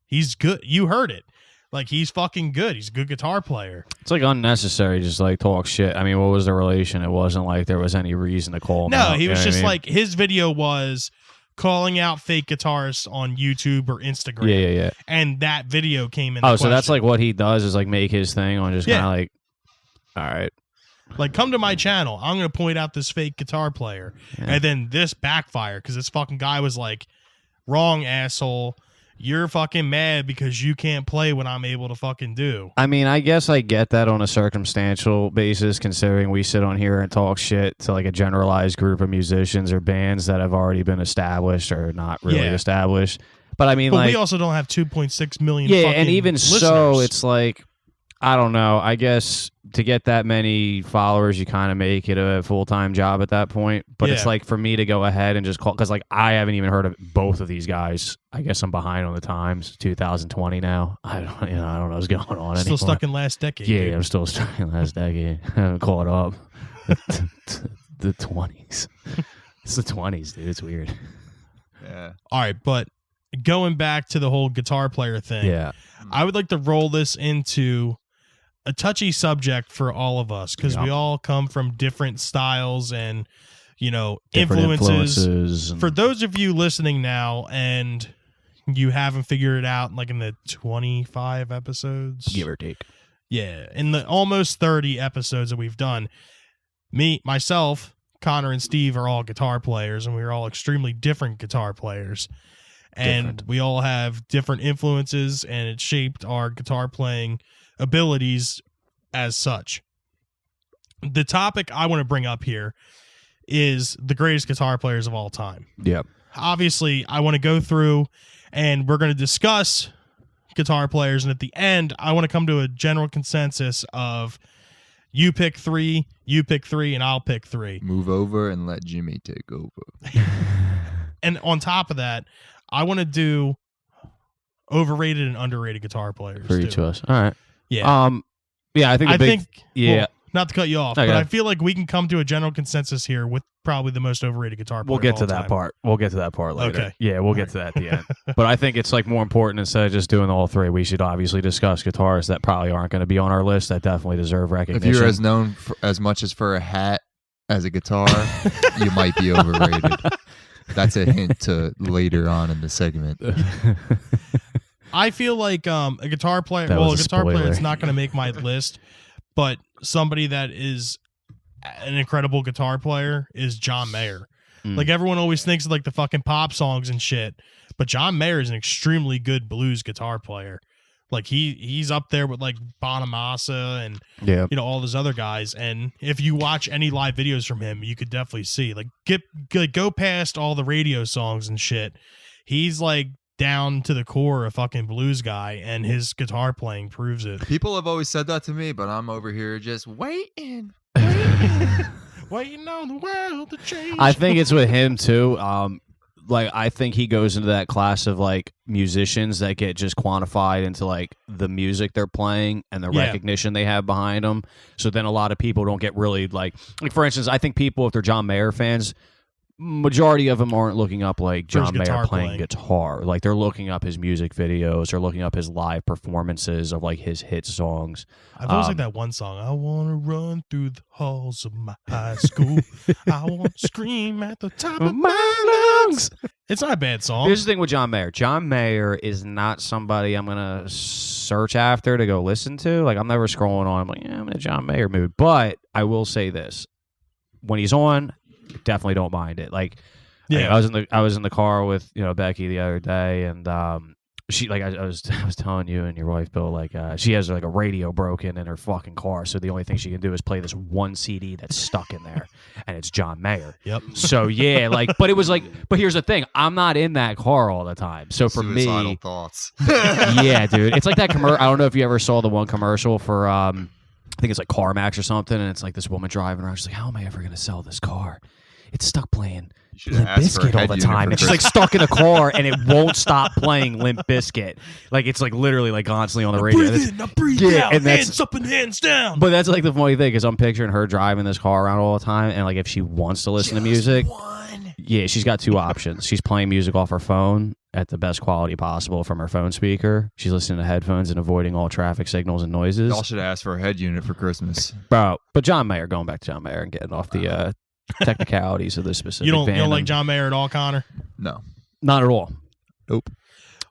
he's good. You heard it. Like, he's fucking good. He's a good guitar player. It's like unnecessary, just like talk shit. I mean, what was the relation? It wasn't like there was any reason to call him out. No, he was you know just what I mean? like, his video was calling out fake guitarists on YouTube or Instagram. Yeah. And that video came in. Oh, so that's like what he does is like make his thing on just kind of Yeah. like, all right. Like, come to my channel. I'm going to point out this fake guitar player. Yeah. And then this backfired because this fucking guy was like, wrong, asshole. You're fucking mad because you can't play what I'm able to fucking do. I mean, I guess I get that on a circumstantial basis, considering we sit on here and talk shit to like a generalized group of musicians or bands that have already been established or not really Yeah. established. But I mean, But like, we also don't have 2.6 million yeah, fucking and even listeners. so, it's like, I don't know. I guess to get that many followers, you kind of make it a full-time job at that point. But it's Yeah. like for me to go ahead and just call, because like I haven't even heard of both of these guys. I guess I'm behind on the times. 2020 now. I don't know what's going on Still anymore. stuck in last decade. Yeah, dude. I'm still stuck in last decade. I haven't caught up. The 20s. It's the 20s, dude. It's weird. Yeah. All right, but going back to the whole guitar player thing, Yeah. I would like to roll this into a touchy subject for all of us because Yeah. we all come from different styles and, you know, Different influences. and- For those of you listening now and you haven't figured it out, like in the 25 episodes, give or take. yeah, in the almost 30 episodes that we've done, myself, Connor, and Steve are all guitar players, and we're all extremely different guitar players. And Different. we all have different influences, and it shaped our guitar playing abilities as such. The topic I want to bring up here is the greatest guitar players of all time. Yeah. Obviously, I want to go through, and we're going to discuss guitar players, and at the end, I want to come to a general consensus of you pick three, and I'll pick three. Move over and let Jimmy take over. And on top of that, I want to do overrated and underrated guitar players For too. each of us. All right. Yeah. Yeah, I think the I big think yeah. well, not to cut you off, Okay. but I feel like we can come to a general consensus here with probably the most overrated guitar player. We'll get of to all that time. part. We'll get to that part later. Okay. Yeah, we'll get to that at the end. But I think it's like more important instead of just doing all three. We should obviously discuss guitarists that probably aren't going to be on our list that definitely deserve recognition. If you're as known for, as much as for a hat as a guitar, you might be overrated. That's a hint to later on in the segment. I feel like a guitar player. That Well, a was a guitar player spoiler. that's not going to make my list, but somebody that is an incredible guitar player is John Mayer. Mm. Like everyone always thinks of like the fucking pop songs and shit, but John Mayer is an extremely good blues guitar player. Like he's up there with like Bonamassa and Yeah. all those other guys. And if you watch any live videos from him, you could definitely see like go past all the radio songs and shit. He's like down to the core a fucking blues guy, and his guitar playing proves it. People have always said that to me, but I'm over here just waiting. Waiting on the world to change. I think it's with him too. Like I think he goes into that class of like musicians that get just quantified into like the music they're playing and the Yeah. recognition they have behind them. So then a lot of people don't get really like for instance, I think people if they're John Mayer fans, majority of them aren't looking up like For his John Mayer guitar playing playing. guitar. Like they're looking up his music videos, they're looking up his live performances of like his hit songs. I've always like that one song. I want to run through the halls of my high school. I want to scream at the top of my lungs. It's not a bad song. Here's the thing with John Mayer. John Mayer is not somebody I'm gonna search after to go listen to. Like I'm never scrolling on. I'm like, yeah, I'm in a John Mayer mood. But I will say this: when he's on, definitely don't mind it. Like, Yeah. I was in the car with Becky the other day, and she like I was telling you and your wife Bill like she has like a radio broken in her fucking car, so the only thing she can do is play this one CD that's stuck in there, and it's John Mayer. Yep. So yeah, like, but it was like, but here's the thing: I'm not in that car all the time. So for Suicidal me, thoughts. yeah, dude, it's like that commercial. I don't know if you ever saw the one commercial for I think it's like CarMax or something, and it's like this woman driving around. She's like, "How am I ever going to sell this car? It's stuck playing Limp Bizkit all the time." And she's like stuck in the car, and it won't stop playing Limp Bizkit. Like it's like literally like constantly on the radio. Breathe in, now breathe Yeah, out. and that's- Hands up and hands down. But that's like the funny thing because I'm picturing her driving this car around all the time, and like if she wants to listen to music, yeah, she's got two options. She's playing music off her phone at the best quality possible from her phone speaker. She's listening to headphones and avoiding all traffic signals and noises. Y'all should ask for a head unit for Christmas. Bro, but John Mayer, going back to John Mayer and getting off the technicalities of this specific you don't band. like John Mayer at all, Connor? No. Not at all.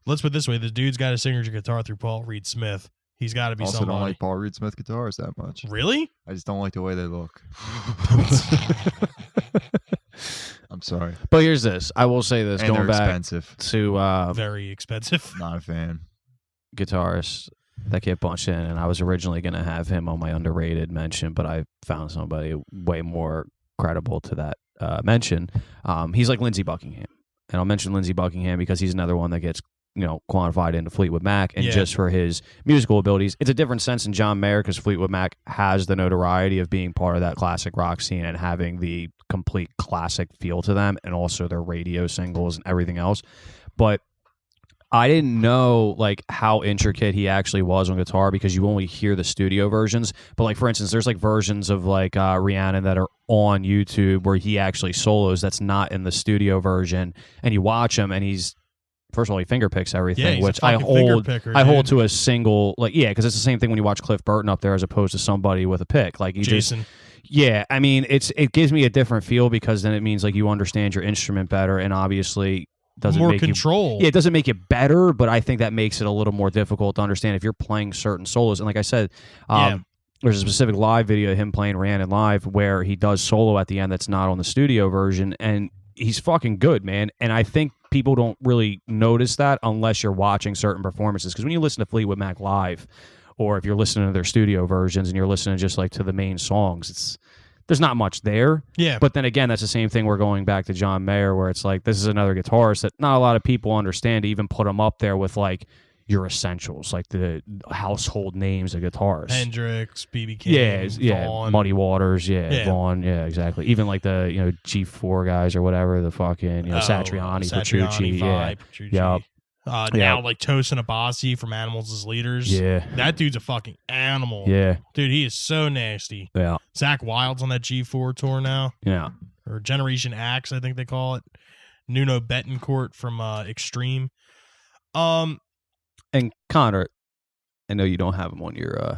Let's put it this way: the dude's got a signature guitar through Paul Reed Smith. He's got to be Also somebody. don't like Paul Reed Smith guitars that much. Really? I just don't like the way they look. I'm sorry. But here's this. I will say this, And going they're back expensive. to Very expensive. Not a fan. guitarists that get bunched in, and I was originally going to have him on my underrated mention, but I found somebody way more credible to that mention. He's like Lindsey Buckingham, and I'll mention Lindsey Buckingham because he's another one that gets quantified into Fleetwood Mac, and Yeah. just for his musical abilities. It's a different sense in John Mayer because Fleetwood Mac has the notoriety of being part of that classic rock scene and having the complete classic feel to them, and also their radio singles and everything else. But I didn't know like how intricate he actually was on guitar because you only hear the studio versions. But like for instance, there's like versions of like Rihanna that are on YouTube where he actually solos that's not in the studio version, and you watch him and he's first of all he finger picks everything, Yeah, he's which a I fucking finger hold picker, I hold dude. to a single like because it's the same thing when you watch Cliff Burton up there as opposed to somebody with a pick like you just. Jason. Yeah, I mean, it gives me a different feel because then it means like you understand your instrument better, and obviously doesn't More make control. you. Yeah, it doesn't make you better, but I think that makes it a little more difficult to understand if you're playing certain solos. And like I said, there's a specific live video of him playing Rhiannon live where he does solo at the end that's not on the studio version, and he's fucking good, man. And I think people don't really notice that unless you're watching certain performances, because when you listen to Fleetwood Mac live, or if you're listening to their studio versions and you're listening just like to the main songs, there's not much there. Yeah. But then again, that's the same thing we're going back to John Mayer, where it's like this is another guitarist that not a lot of people understand to even put him up there with like your essentials, like the household names of guitarists. Hendrix, B.B. King, Yeah, Vaughn. Muddy Waters, Yeah. Vaughn, yeah, exactly. Even like the G4 guys or whatever, the fucking Satriani, Petrucci, Vai, yeah. Petrucci. Yep. Now like Tosin Abasi from Animals as Leaders. Yeah. That dude's a fucking animal. Yeah. Dude, he is so nasty. Yeah. Zach Wilde's on that G4 tour now. Yeah. Or Generation Axe, I think they call it. Nuno Betancourt from Extreme. And Connor, I know you don't have him on your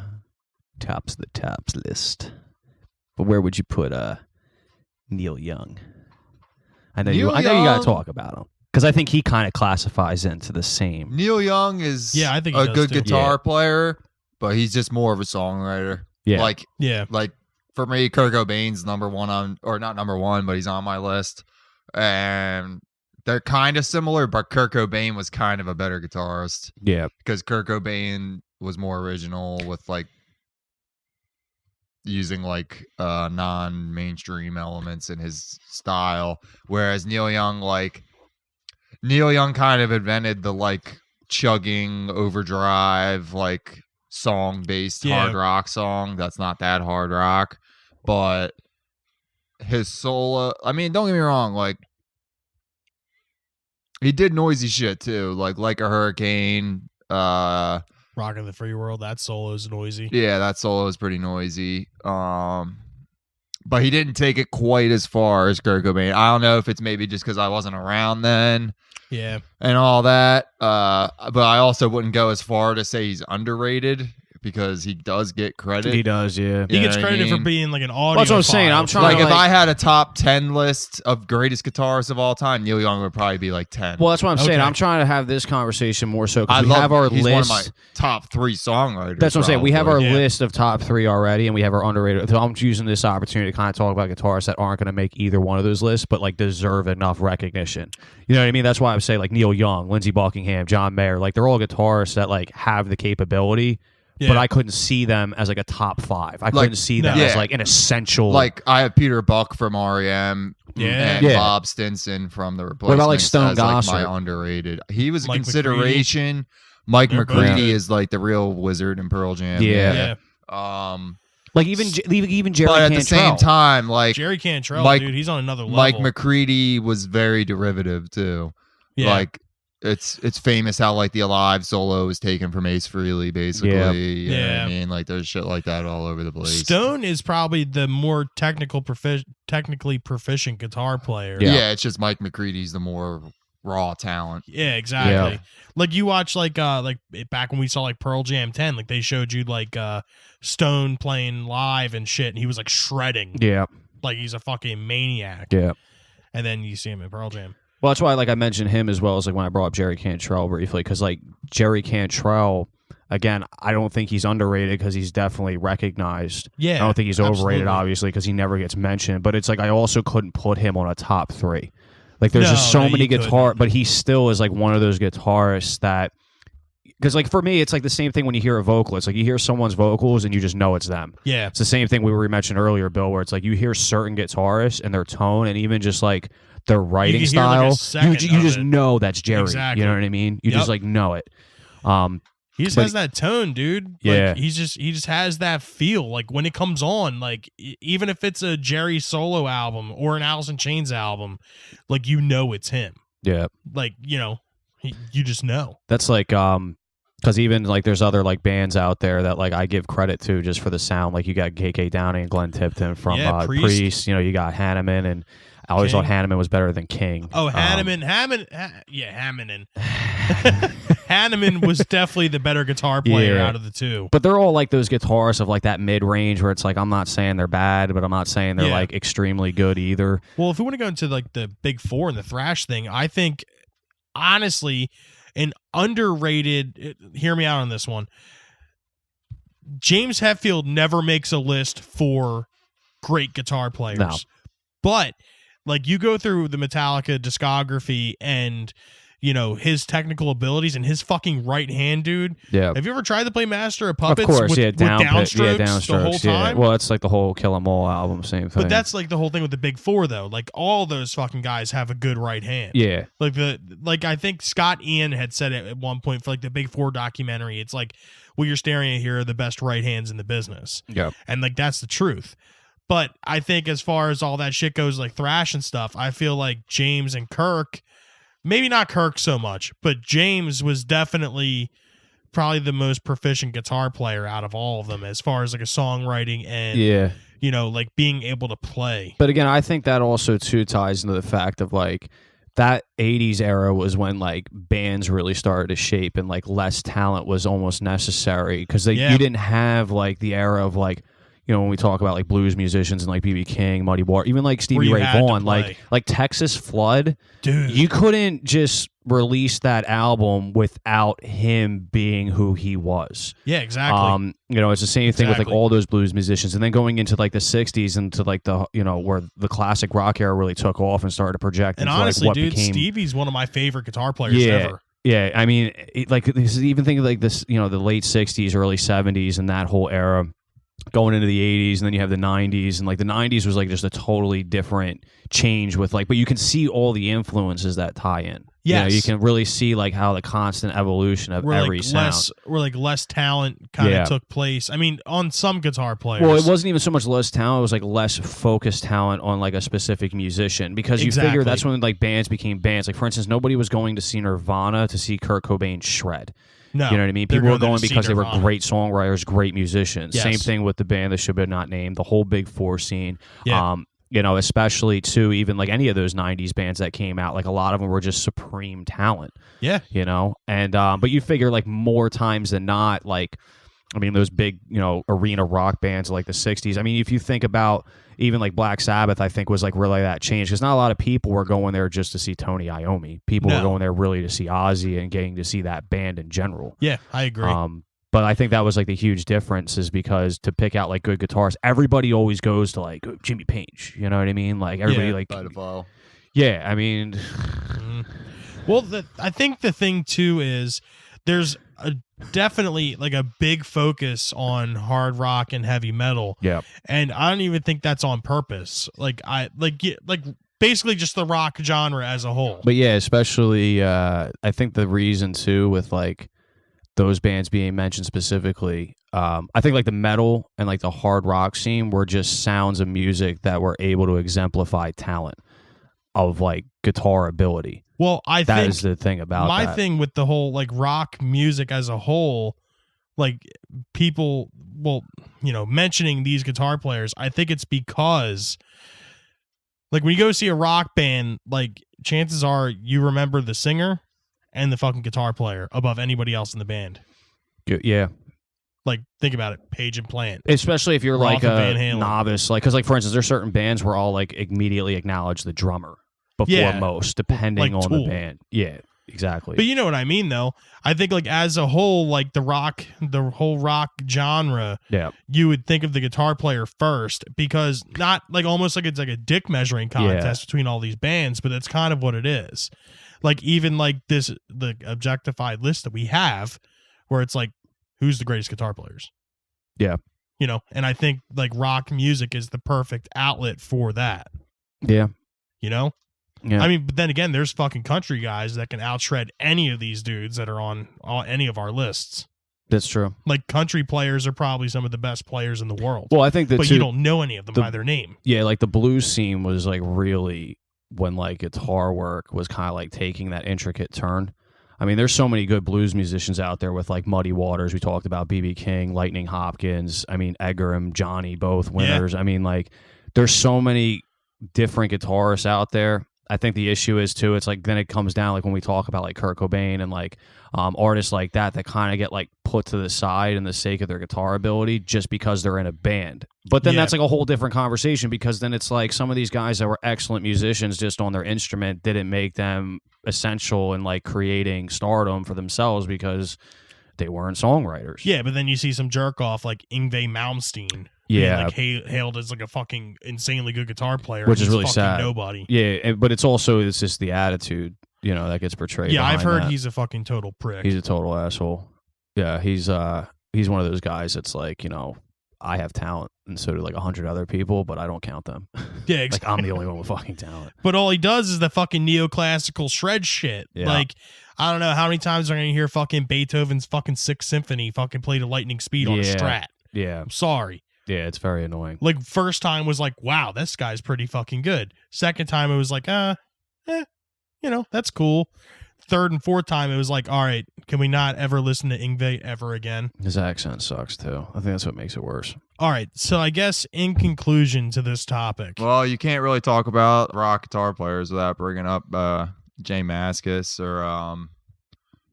tops of the tops list, but where would you put Neil Young? I know you got to talk about him because I think he kind of classifies into the same. Neil Young is I think he a does good too. guitar player, but he's just more of a songwriter. Yeah. Like Yeah. for me, Kurt Cobain's number one on, or not number one, but he's on my list. And they're kind of similar, but Kurt Cobain was kind of a better guitarist Yeah. because Kurt Cobain was more original with like using like non-mainstream elements in his style, whereas Neil Young kind of invented the like chugging overdrive like song based hard rock song that's not that hard rock, but his solo, I mean, don't get me wrong, like he did noisy shit too, like a Hurricane, Rockin' the Free World, that solo is noisy. yeah, that solo is pretty noisy. But he didn't take it quite as far as Kurt Cobain. I don't know if it's maybe just because I wasn't around then Yeah. and all that. But I also wouldn't go as far to say he's underrated because he does get credit. He does, yeah. He You gets know what I credited for mean? being like an audio. That's what I'm saying. I'm trying Like to, if I had a top 10 list of greatest guitarists of all time, Neil Young would probably be like 10. Well, that's what I'm saying. Okay. I'm trying to have this conversation more so I because we have our he's list. one of my top 3 songwriters. That's what I'm saying. We have our probably. Yeah. list of top 3 already, and we have our underrated. So I'm using this opportunity to kind of talk about guitarists that aren't going to make either one of those lists, but like deserve enough recognition. You know what I mean? That's why I would say like Neil Young, Lindsey Buckingham, John Mayer, like they're all guitarists that like have the capability. Yeah. But I couldn't see them as like a top 5. I couldn't see them no. as Yeah. like an essential. Like I have Peter Buck from REM Yeah. and Yeah. Bob Stinson from the Replacements. What about, like, Stone as, like, Gossard? my underrated. He was a Mike consideration. Mike They're both McCready good. is like the real wizard in Pearl Jam. Yeah. Yeah. like even Jerry But at Cantrell. the same time, like Jerry Cantrell, Mike- dude, he's on another level. Mike McCready was very derivative too. Yeah. Like it's famous how like the Alive solo is taken from Ace Frehley, basically. Yeah. You know what Yeah. I mean, like there's shit like that all over the place. Stone is probably the more technically proficient guitar player. Yeah. It's just Mike McCready's the more raw talent. Yeah, exactly. Yeah. Like you watch like back when we saw like Pearl Jam 10, like they showed you like Stone playing live and shit, and he was like shredding. Yeah. Like he's a fucking maniac. Yeah. And then you see him in Pearl Jam. Well, that's why like I mentioned him as well as like when I brought up Jerry Cantrell briefly because like Jerry Cantrell, again, I don't think he's underrated because he's definitely recognized. Yeah. I don't think he's overrated, absolutely. obviously, because he never gets mentioned. But it's like I also couldn't put him on a top 3. Like there's No, just so no, many you couldn't. but he still is like one of those guitarists that. Because like for me, it's like the same thing when you hear a vocalist. Like you hear someone's vocals and you just know it's them. Yeah. It's the same thing we mentioned earlier, Bill, where it's like you hear certain guitarists and their tone and even just like their writing can hear, like, a style, you second of just it. know that's Jerry. Exactly. You know what I mean? You Yep. just like know it. He just But- has that tone, dude. Yeah. Like, he just has that feel. Like when it comes on, like even if it's a Jerry solo album or an Alice in Chains album, like you know it's him. Yeah. Like, you know, you just know. That's like because even like there's other like bands out there that like I give credit to just for the sound. Like you got KK Downing and Glenn Tipton from Yeah, Priest. Priest. You know, you got Hanneman, and I always thought King. Hanneman was better than King. Oh, Hanneman. Hanneman was definitely the better guitar player Yeah. out of the two. But they're all like those guitarists of like that mid range where it's like I'm not saying they're bad, but I'm not saying they're Yeah. like extremely good either. Well, if we want to go into like the big four and the thrash thing, I think honestly, an underrated. Hear me out on this one. James Hetfield never makes a list for great guitar players, No. but like you go through the Metallica discography and you know his technical abilities and his fucking right hand, dude. Yeah. Have you ever tried to play Master of Of Puppets? course, with, yeah, with downstrokes, downstrokes the whole time. Well, it's like the whole Kill 'Em All album, same thing. But that's like the whole thing with the big four, though. Like all those fucking guys have a good right hand. yeah, Like I think Scott Ian had said it at one point for like the Big Four documentary. It's like what you're staring at here are the best right hands in the business, yeah, and like that's the truth. But I think as far as all that shit goes, like thrash and stuff, I feel like James and Kirk maybe not Kirk so much, but James was definitely probably the most proficient guitar player out of all of them as far as like a songwriting and Yeah. like being able to play. But again, I think that also too ties into the fact of like that 80s era was when like bands really started to shape and like less talent was almost necessary because you didn't have like the era of like, when we talk about like blues musicians and like B.B. King, Muddy Waters, even like Stevie Ray Vaughan, like Texas Flood, dude, you couldn't just release that album without him being who he was. Yeah, exactly. It's the same thing with like all those blues musicians, and then going into like the 60s into like the where the classic rock era really took off and started to project. And into, honestly, like, what dude, became... Stevie's one of my favorite guitar players ever. Yeah, I mean, even think of like this, the late 60s, early 70s, and that whole era. Going into the 80s, and then you have the 90s, and like the 90s was like just a totally different change with like, but you can see all the influences that tie in. Yes. You can really see like how the constant evolution of every sound. Less talent kind of took place. I mean, on some guitar players. Well, it wasn't even so much less talent; it was like less focused talent on like a specific musician because you figure that's when like bands became bands. Like for instance, nobody was going to see Nirvana to see Kurt Cobain shred. No, you know what I mean? People were going because they were Nirvana. great songwriters, great musicians. Yes. Same thing with the band that should be not named, the whole Big Four scene. Yeah. Especially too, even like any of those 90s bands that came out, like a lot of them were just supreme talent. Yeah. And but you figure like more times than not, like, I mean, those big, arena rock bands like the 60s. I mean, if you think about even like Black Sabbath, I think was like really that change because not a lot of people were going there just to see Tony Iommi. People were going there really to see Ozzy and getting to see that band in general. Yeah, I agree. But I think that was like the huge difference is because to pick out like good guitarists, everybody always goes to like Jimmy Page. You know what I mean? Like everybody yeah, I mean, well, I think the thing too is there's definitely like a big focus on hard rock and heavy metal. Yeah. And I don't even think that's on purpose. Like basically just the rock genre as a whole. But yeah, especially I think the reason too with like those bands being mentioned specifically, I think like the metal and like the hard rock scene were just sounds of music that were able to exemplify talent of like guitar ability. Well, I think that is the thing about my that. thing with the whole like rock music as a whole, like people, mentioning these guitar players, I think it's because like when you go see a rock band, like chances are you remember the singer and the fucking guitar player above anybody else in the band. Yeah. Like, think about it, Page and Plant. Especially if you're Roth like and Van a Halen. novice, like because like for instance, there's certain bands where I'll like immediately acknowledge the drummer before most, depending like on Tool. the band. Yeah, exactly. But you know what I mean, though. I think like as a whole, like the whole rock genre, you would think of the guitar player first because not like almost like it's like a dick measuring contest between all these bands, but that's kind of what it is. Like even like the objectified list that we have, where it's like, who's the greatest guitar players? Yeah. And I think like rock music is the perfect outlet for that. Yeah. Yeah. I mean, but then again, there's fucking country guys that can outshred any of these dudes that are on any of our lists. That's true. Like country players are probably some of the best players in the world. Well, I think that you don't know any of them by their name. Yeah, like the blues scene was like really when like guitar work was kind of like taking that intricate turn. I mean, there's so many good blues musicians out there with like Muddy Waters. We talked about B.B. King, Lightning Hopkins. I mean, Edgar and Johnny, both winners. I mean, like there's so many different guitarists out there. I think the issue is too, it's like then it comes down like when we talk about like Kurt Cobain and like artists like that kind of get like put to the side in the sake of their guitar ability just because they're in a band. But then that's like a whole different conversation because then it's like some of these guys that were excellent musicians just on their instrument didn't make them essential in like creating stardom for themselves because they weren't songwriters. Yeah, but then you see some jerk off like Yngwie Malmsteen. Yeah, like hailed as like a fucking insanely good guitar player, which is really fucking sad. Nobody. Yeah, but it's just the attitude, that gets portrayed. Yeah, I've heard that. He's a fucking total prick. He's a total asshole. Yeah, he's one of those guys that's like, I have talent, and so do like 100 other people, but I don't count them. Yeah, exactly. Like I'm the only one with fucking talent. But all he does is the fucking neoclassical shred shit. Yeah. Like, I don't know how many times I'm gonna hear fucking Beethoven's fucking Sixth Symphony fucking played at lightning speed on a Strat. Yeah, I'm sorry. Yeah, it's very annoying. Like first time was like, wow, this guy's pretty fucking good. Second time it was like, that's cool. Third and fourth time, it was like, all right, can we not ever listen to Yngwie ever again? His accent sucks too. I think that's what makes it worse. All right, so I guess in conclusion to this topic, Well, you can't really talk about rock guitar players without bringing up Jay Mascis or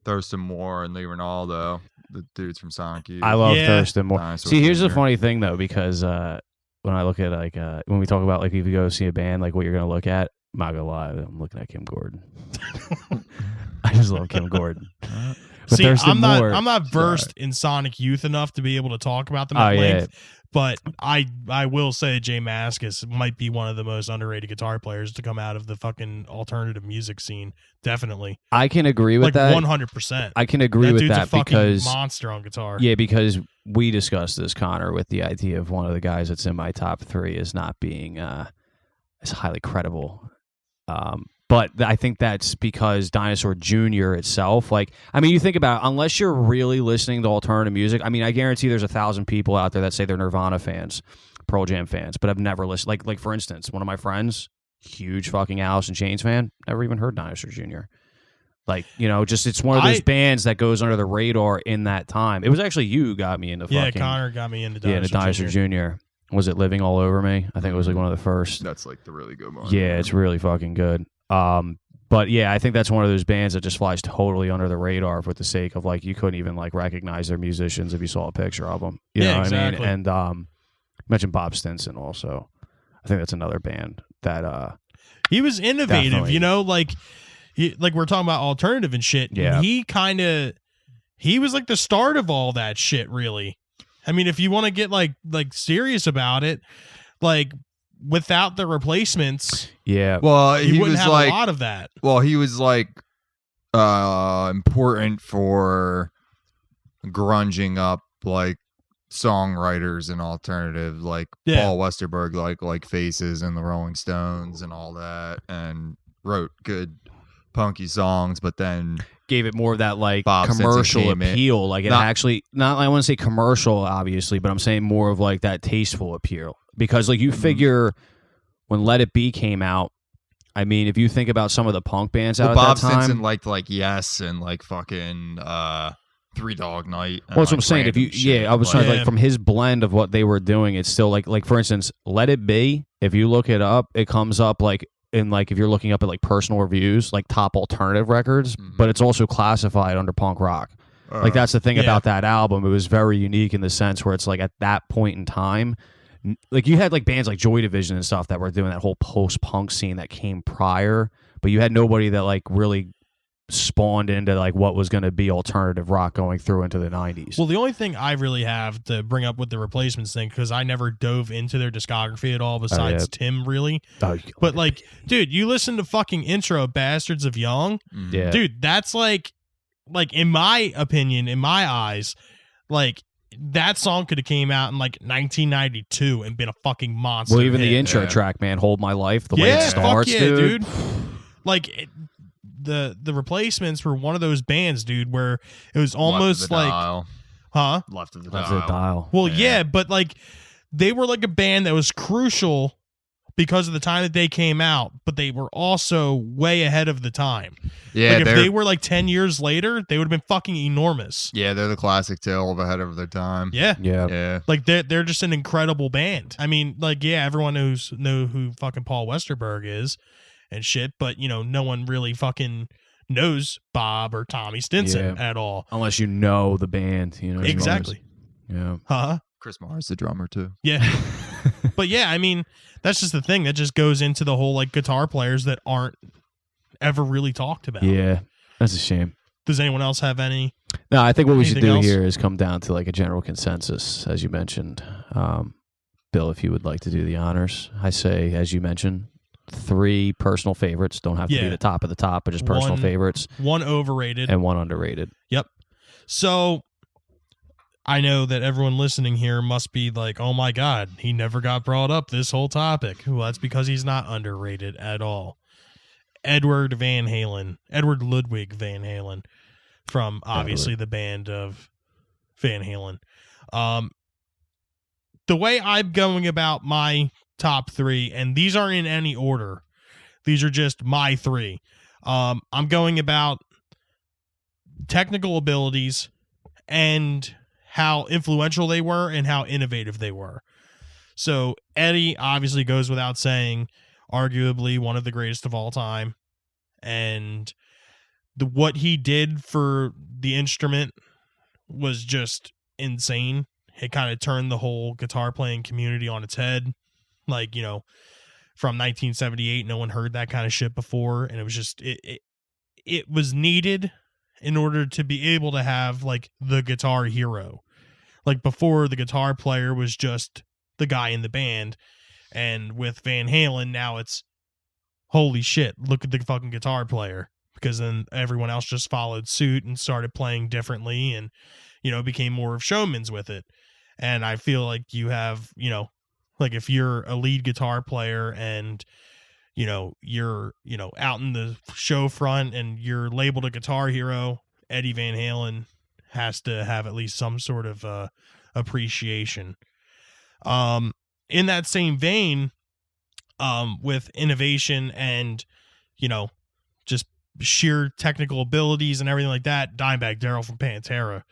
Thurston Moore and Lee Ronaldo, the dudes from Sonic Youth. I love Yeah. Thurston Moore. Dinosaur See, here's the Jr. funny thing though, because when I look at when we talk about like if you go see a band, like what you're gonna look at, I'm not gonna lie, I'm looking at Kim Gordon. I just love Kim Gordon. But see, Thurston I'm Moore, not versed in Sonic Youth enough to be able to talk about them at length. But I will say Jay Mascis might be one of the most underrated guitar players to come out of the fucking alternative music scene. Definitely. I can agree with Like that. 100%. I can agree That with dude's a that fucking because monster on guitar. yeah, because we discussed this, Connor, with the idea of one of the guys that's in my top 3 as not being as highly credible. But I think that's because Dinosaur Jr. itself, like, I mean, you think about it, unless you're really listening to alternative music, I mean, I guarantee there's 1,000 people out there that say they're Nirvana fans, Pearl Jam fans, but I've never listened. Like for instance, one of my friends, huge fucking Alice in Chains fan, never even heard Dinosaur Jr. Like, just it's one of those bands that goes under the radar in that time. It was actually you who got me into fucking... Connor got me into Dinosaur Jr. Was it Living All Over Me? I think it was like one of the first. That's like the really good one. Yeah, it's really fucking good. But yeah, I think that's one of those bands that just flies totally under the radar for the sake of like you couldn't even like recognize their musicians if you saw a picture of them. You know what exactly. I mean? And mentioned Bob Stinson also. I think that's another band that he was innovative, definitely. like we're talking about alternative and shit. Yeah. He was like the start of all that shit, really. I mean, if you want to get like serious about it, like without the replacements, yeah. Well, you he wouldn't was have like a lot of that. Well, he was like important for grunging up like songwriters and alternative, like Paul Westerberg, like Faces and the Rolling Stones and all that, and wrote good punky songs, but then gave it more of that like Bob commercial Stinson came appeal. Like it actually, not I want to say commercial, obviously, but I'm saying more of like that tasteful appeal. Because like you figure when Let It Be came out, I mean, if you think about some of the punk bands out at Bob that time, Stinson liked like Yes and like fucking Three Dog Night. And, well, that's what I'm like, saying. If you, random shit, I was like- trying to like from his blend of what they were doing, it's still like for instance, Let It Be. If you look it up, it comes up like in like if you're looking up at like personal reviews, like top alternative records, but it's also classified under punk rock. Like that's the thing about that album. It was very unique in the sense where it's like at that point in time, like you had like bands like Joy Division and stuff that were doing that whole post-punk scene that came prior, but you had nobody that like really spawned into like what was going to be alternative rock going through into the 90s. Well, the only thing I really have to bring up with the Replacements thing, because I never dove into their discography at all besides Tim, really. But like, dude, you listen to fucking intro of Bastards of Young, yeah, dude, that's like in my opinion, in my eyes, like that song could have came out in like 1992 and been a fucking monster. well, even hit. the intro track, man, Hold My Life, the way it fuck starts, yeah, dude. Like the Replacements were one of those bands, dude, where it was almost like, huh? Left of the Left of the dial. Well, yeah, but like they were like a band that was crucial because of the time that they came out, but they were also way ahead of the time. Yeah, like if they were like 10 years later, they would have been fucking enormous. Yeah, they're the classic tale of ahead of their time. Yeah. Yeah. Like they're just an incredible band. I mean, like, yeah, everyone know who fucking Paul Westerberg is and shit, but no one really fucking knows Bob or Tommy Stinson at all. Unless you know the band, Exactly. Yeah. Huh? Chris Mars, the drummer too. Yeah. But yeah, I mean, that's just the thing that just goes into the whole like guitar players that aren't ever really talked about. Yeah. That's a shame. Does anyone else have any? No, I think what we should Anything do else? here is come down to like a general consensus, as you mentioned. Bill, if you would like to do the honors, I say, as you mentioned, 3 personal favorites. Don't have to be the top of the top, but just personal favorites. 1 overrated and 1 underrated. Yep. So I know that everyone listening here must be like, oh my God, he never got brought up this whole topic. Well, that's because he's not underrated at all. Edward Ludwig Van Halen, from obviously the band of Van Halen. The way I'm going about my top 3, and these aren't in any order, these are just my 3. I'm going about technical abilities and how influential they were and how innovative they were. So Eddie obviously goes without saying, arguably one of the greatest of all time. And what he did for the instrument was just insane. It kind of turned the whole guitar playing community on its head. Like, you know, from 1978, no one heard that kind of shit before. And it was just, it was needed in order to be able to have like the guitar hero. Like before, the guitar player was just the guy in the band. And with Van Halen, now it's, holy shit, look at the fucking guitar player. Because then everyone else just followed suit and started playing differently and, you know, became more of showmans with it. And I feel like you have, you know, like if you're a lead guitar player and, you know, you're, you know, out in the show front and you're labeled a guitar hero, Eddie Van Halen has to have at least some sort of appreciation. In that same vein, with innovation and, you know, just sheer technical abilities and everything like that, Dimebag Darrell from Pantera.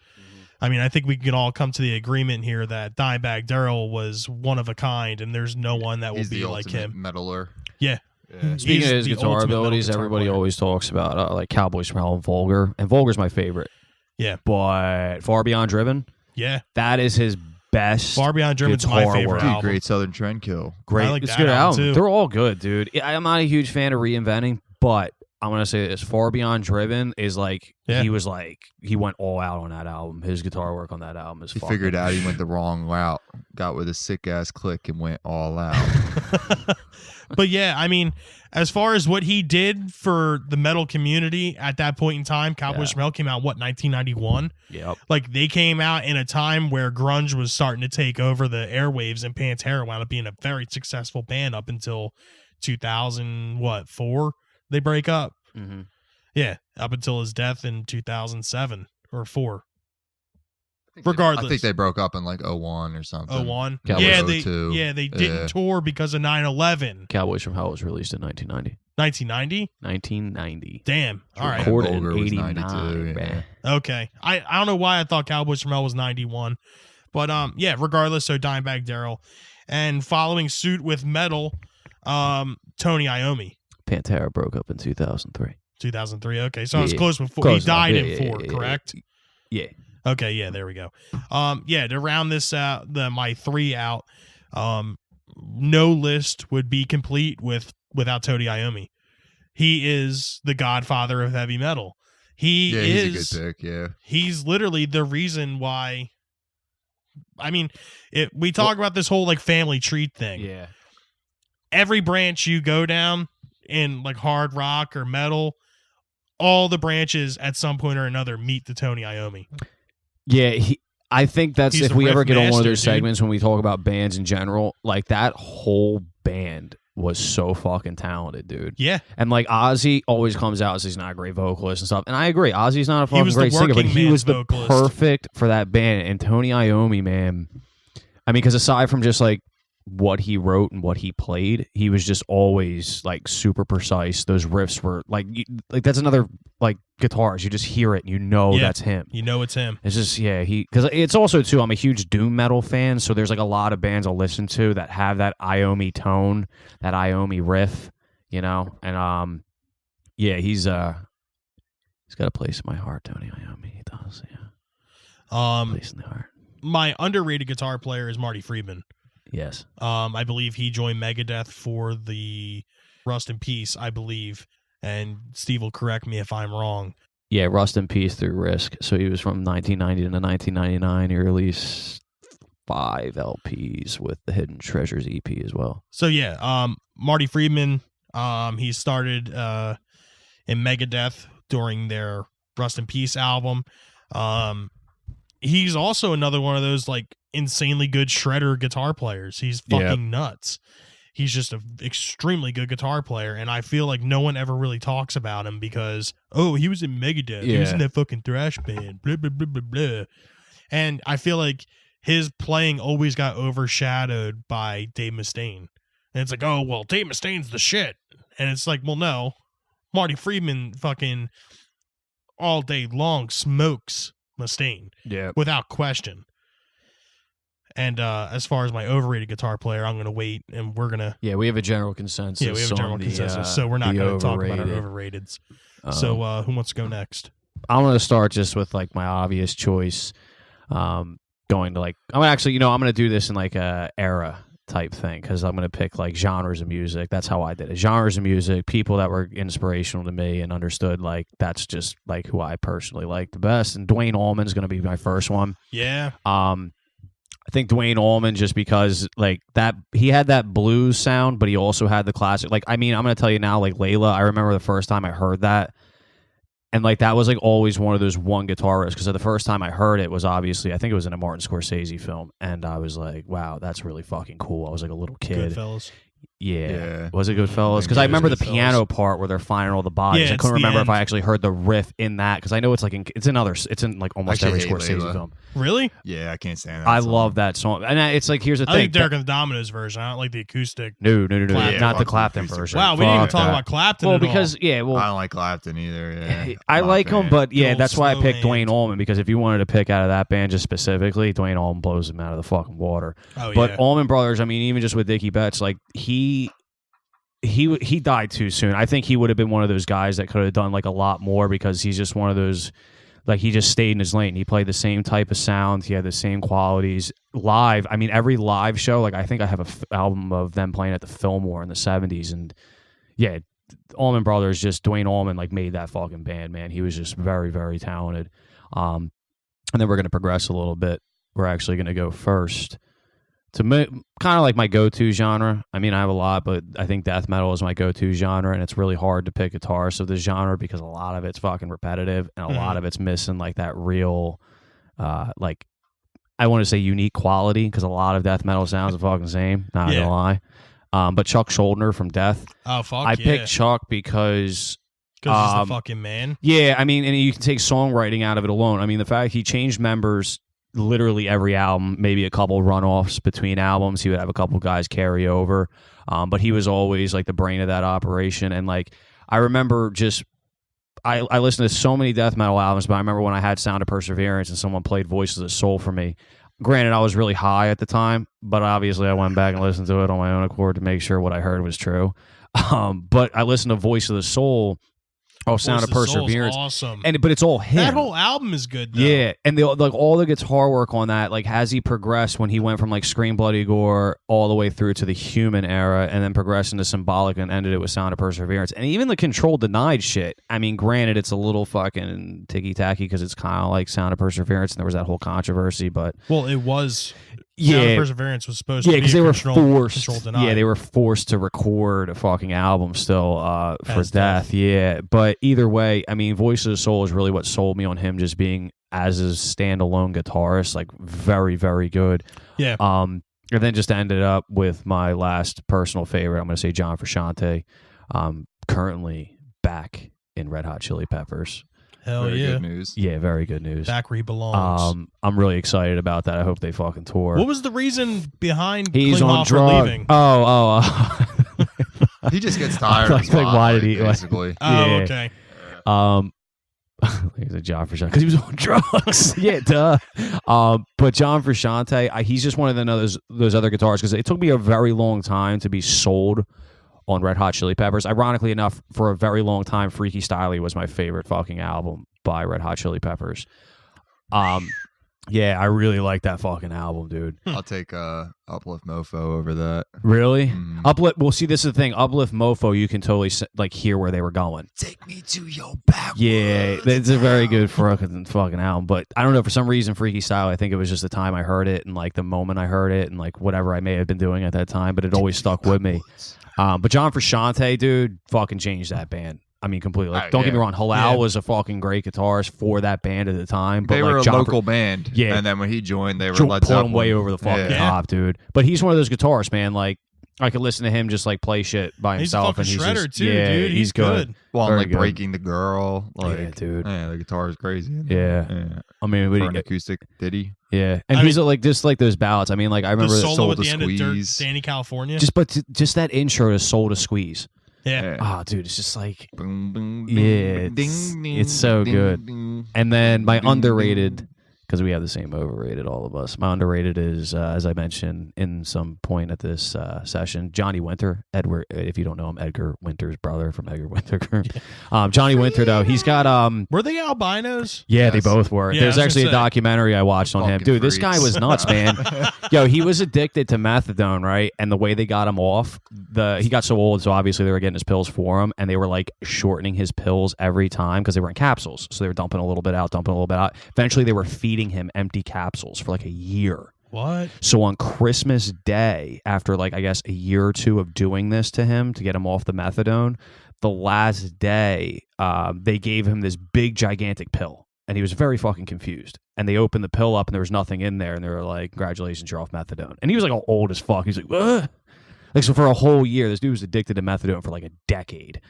I mean, I think we can all come to the agreement here that Dimebag Darrell was one of a kind, and there's no one that will He's be the like ultimate him. metaler. Yeah. Speaking He's of his the guitar ultimate metal abilities, guitar everybody player. always talks about like Cowboys from Hell and Vulgar, and Vulgar's my favorite. Yeah. But Far Beyond Driven, Yeah. that is his best. Far Beyond Driven's my guitar favorite work. Dude, album. great Southern Trendkill. Great, I like it's a that good album, too. They're all good, dude. I'm not a huge fan of reinventing, but I'm gonna say this: Far Beyond Driven is like he went all out on that album. His guitar work on that album is. He fucking figured out he went the wrong route, got with a sick ass click, and went all out. But yeah, I mean, as far as what he did for the metal community at that point in time, Cowboys from Hell came out, what, 1991? Yep. Like, they came out in a time where grunge was starting to take over the airwaves, and Pantera wound up being a very successful band up until 2004. They break up. Mm-hmm. Yeah, up until his death in 2007 or 4. Regardless. I think they broke up in like 01 or something. 01. Cowboys Yeah, 02. they didn't Yeah. tour because of 9/11. Cowboys from Hell was released in 1990. 1990? 1990. Damn. All right. Recorded in Vulgar was 89. 92, bruh. yeah. Okay. I don't know why I thought Cowboys from Hell was 91. But yeah, regardless, so Dimebag Darrell. And following suit with metal, Tony Iommi. Pantera broke up in 2003. 2003. Okay, so I was Yeah. close before. Close He died enough. in Yeah, 4, yeah, correct? Yeah. Okay, yeah, there we go. Yeah, to round this out, my 3 out, no list would be complete without Tony Iommi. He is the godfather of heavy metal. He's a good pick, yeah. He's literally the reason why. I mean, we talk about this whole like family tree thing. Yeah. Every branch you go down in like hard rock or metal, all the branches at some point or another meet the Tony Iommi. Yeah, I think that's He's if the we ever riff get on one of master, those dude. segments when we talk about bands in general, like that whole band was so fucking talented, dude. Yeah, And like Ozzy always comes out as he's not a great vocalist and stuff. And I agree, Ozzy's not a fucking was the great singer, but working he man's was the vocalist. perfect for that band. And Tony Iommi, man, I mean, because aside from just like what he wrote and what he played, he was just always like super precise. Those riffs were like that's another like guitars. You just hear it, and you know Yeah. that's him. you know it's him. It's just because it's also too. I'm a huge doom metal fan, so there's like a lot of bands I'll listen to that have that Iommi tone, that Iommi riff, you know. And yeah, he's got a place in my heart, Tony Iommi. He does, yeah. Place in the heart. My underrated guitar player is Marty Friedman. Yes. I believe he joined Megadeth for the Rust in Peace, I believe. And Steve will correct me if I'm wrong. Yeah, Rust in Peace through Risk. So he was from 1990 to 1999. He released 5 LPs with the Hidden Treasures EP as well. So yeah, Marty Friedman, he started in Megadeth during their Rust in Peace album. He's also another one of those like insanely good shredder guitar players. He's fucking nuts. He's just an extremely good guitar player, and I feel like no one ever really talks about him because, oh, he was in Megadeth. He was in that fucking thrash band, blah, blah, blah, blah, blah. And I feel like his playing always got overshadowed by Dave Mustaine. And it's like, oh, well, Dave Mustaine's the shit. And it's like, well, no. Marty Friedman fucking all day long smokes Mustaine Yeah. without question. And as far as my overrated guitar player, I'm going to wait, and we're going to... Yeah, we have a general consensus. Yeah, we have a general on the, consensus, so we're not the going to talk about our overrated. overrateds. So who wants to go next? I'm going to start just with like my obvious choice. Going to like, I'm actually, you know, I'm going to do this in like a era type thing because I'm going to pick like genres of music. That's how I did it. Genres of music, people that were inspirational to me and understood like that's just like who I personally like the best. And Dwayne Allman's going to be my first one. Yeah. I think Dwayne Allman just because like that he had that blues sound, but he also had the classic. Like, I mean, I'm going to tell you now, like Layla, I remember the first time I heard that. And like that was like always one of those one guitar riffs because the first time I heard it was obviously I think it was in a Martin Scorsese film, and I was like, "Wow, that's really fucking cool." I was like a little kid. Goodfellas. Yeah. Was it Goodfellas? Because I remember the piano part where they're finding all the bodies. Yeah, I couldn't remember if end. I actually heard the riff in that because I know it's like it's in like almost I every actually hate Scorsese Layla. film. Really? Yeah, I can't stand that. I song. love that song, and it's like here's the I thing. think Derek and the Dominoes version. I don't like the acoustic. No, Clapton. not the Fuck Clapton acoustic version. Wow, we didn't even Fuck talk that. about Clapton Well, at all. because I don't like Clapton either. Yeah, I Not like a him, fan. but yeah, Old that's why I slow picked Dwayne hand. Allman because if you wanted to pick out of that band just specifically, Dwayne Allman blows him out of the fucking water. Oh, But yeah. Allman Brothers, I mean, even just with Dickie Betts, like he died too soon. I think he would have been one of those guys that could have done like a lot more because he's just one of those. Like he just stayed in his lane. He played the same type of sound. He had the same qualities live. I mean, every live show. Like I think I have an album of them playing at the Fillmore in the '70s, and yeah, Allman Brothers, just Dwayne Allman, like made that fucking band. Man, he was just very, very talented. And then we're gonna progress a little bit. We're actually gonna go first to kind of like my go-to genre. I mean, I have a lot, but I think death metal is my go-to genre, and it's really hard to pick guitarists of this genre because a lot of it's fucking repetitive, and a lot of it's missing like that real, like I want to say unique quality because a lot of death metal sounds the fucking same. Not Yeah. gonna lie. But Chuck Schuldiner from Death, Oh, fuck I yeah. picked Chuck because. Because he's the fucking man. Yeah, I mean, and you can take songwriting out of it alone. I mean, the fact he changed members literally every album, maybe a couple runoffs between albums. He would have a couple guys carry over, but he was always like the brain of that operation. And like, I remember just, I listened to so many death metal albums, but I remember when I had Sound of Perseverance and someone played Voices of Soul for me. Granted, I was really high at the time, but obviously I went back and listened to it on my own accord to make sure what I heard was true. But I listened to Voice of the Soul. Oh, Sound of Voice Soul's Perseverance, awesome. but it's all him. That whole album is good, though. Yeah, and like all the guitar work on that, like as he progressed when he went from like Scream Bloody Gore all the way through to the Human era, and then progressed into Symbolic and ended it with Sound of Perseverance, and even the Control Denied shit. I mean, granted, it's a little fucking ticky tacky because it's kind of like Sound of Perseverance, and there was that whole controversy, but Well, it was. Yeah. Sound of Perseverance was supposed to be because they were Control forced. Denied. Yeah, they were forced to record a fucking album still for As Death. Yeah, but either way, I mean, Voice of the Soul is really what sold me on him just being as a standalone guitarist, like very, very good. Yeah. And then just ended up with my last personal favorite. I'm going to say John Frusciante, currently back in Red Hot Chili Peppers. Hell Very yeah. good news. Yeah, very good news. Back where he belongs. I'm really excited about that. I hope they fucking tour. What was the reason behind He's on Klinghoffer drugs. leaving? He just gets tired of Like, why did he- basically. Oh, yeah. okay. He's a John Frusciante because he was on drugs. Yeah, duh. But John Frusciante, he's just one of those other guitarists because it took me a very long time to be sold on Red Hot Chili Peppers. Ironically enough, for a very long time, Freaky Styley was my favorite fucking album by Red Hot Chili Peppers. Yeah, I really like that fucking album, dude. I'll take Uplift Mofo over that. Really? Mhm. Uplift. Well, see, this is the thing. Uplift Mofo, you can totally like hear where they were going. Take me to your back. Yeah, it's a very good fucking album. But I don't know, for some reason, Freaky Style, I think it was just the time I heard it and like the moment I heard it and like whatever I may have been doing at that time, but it always stuck with me. But John Frusciante, dude, fucking changed that band. I mean, completely. Like, don't get me wrong. Halal Yeah. was a fucking great guitarist for that band at the time. But They like were a John local band. Yeah. And then when he joined, they were Put Led him Zeppelin. way over the fucking Yeah. top, dude. But he's one of those guitarists, man. Like, I could listen to him just like play shit by He's a himself, fucking and he's shredder, just, too, yeah, dude. He's good. Well, Very like good. Breaking the Girl. Like, Yeah, dude. Yeah, the guitar is crazy. Yeah. I mean, For an acoustic ditty. yeah, and I he's like just like those ballads. I mean, like I The remember solo Soul at to the end of Dirt, Squeeze. Danny California. just that intro to Soul to Squeeze. Yeah. Oh, dude, it's just like, Boom, boom, Yeah, ding, it's- ding, it's so ding, good. ding, and then my ding, underrated, ding. because we have the same overrated, all of us. My underrated is, as I mentioned in some point at this session, Johnny Winter. Edward, if you don't know him, Edgar Winter's brother from Edgar Winter. Johnny Winter, though, he's got Were they albinos? Yeah, they Yes. both were. Yeah, There's I was actually a gonna say. documentary I watched on him. Fucking Dude, this guy freaks. was nuts, man. Yo, he was addicted to methadone, right? And the way they got him off, he got so old, so obviously they were getting his pills for him, and they were like shortening his pills every time because they were in capsules. So they were dumping a little bit out, dumping a little bit out. Eventually, they were feeding him empty capsules for like a year. What? So on Christmas Day, after like I guess a year or two of doing this to him to get him off the methadone, the last day they gave him this big gigantic pill, and he was very fucking confused. And they opened the pill up, and there was nothing in there, and they were like, "Congratulations, you're off methadone." And he was like old as fuck. He's like, "Ugh." Like so for a whole year, this dude was addicted to methadone for like a decade.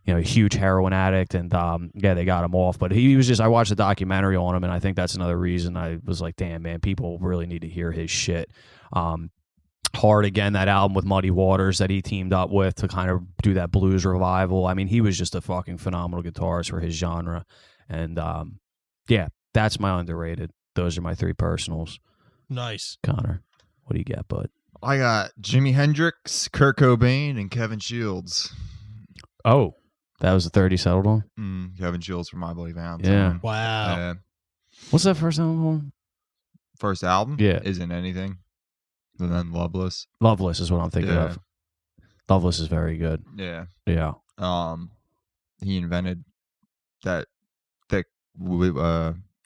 You know, a huge heroin addict, and yeah, they got him off. But he was just, I watched a documentary on him, and I think that's another reason I was like, damn, man, people really need to hear his shit. Hard Again, that album with Muddy Waters that he teamed up with to kind of do that blues revival. I mean, he was just a fucking phenomenal guitarist for his genre. And yeah, that's my underrated. Those are my three personals. Nice. Connor, what do you got, bud? I got Jimi Hendrix, Kurt Cobain, and Kevin Shields. Oh, that was the 30 settled on? Kevin Shields from My Bloody Valentine. Yeah. Wow. Yeah. What's that first album? First album? Yeah. Isn't Anything. And then Loveless. Loveless is what I'm thinking Yeah. of. Loveless is very good. Yeah. Yeah. He invented that thick,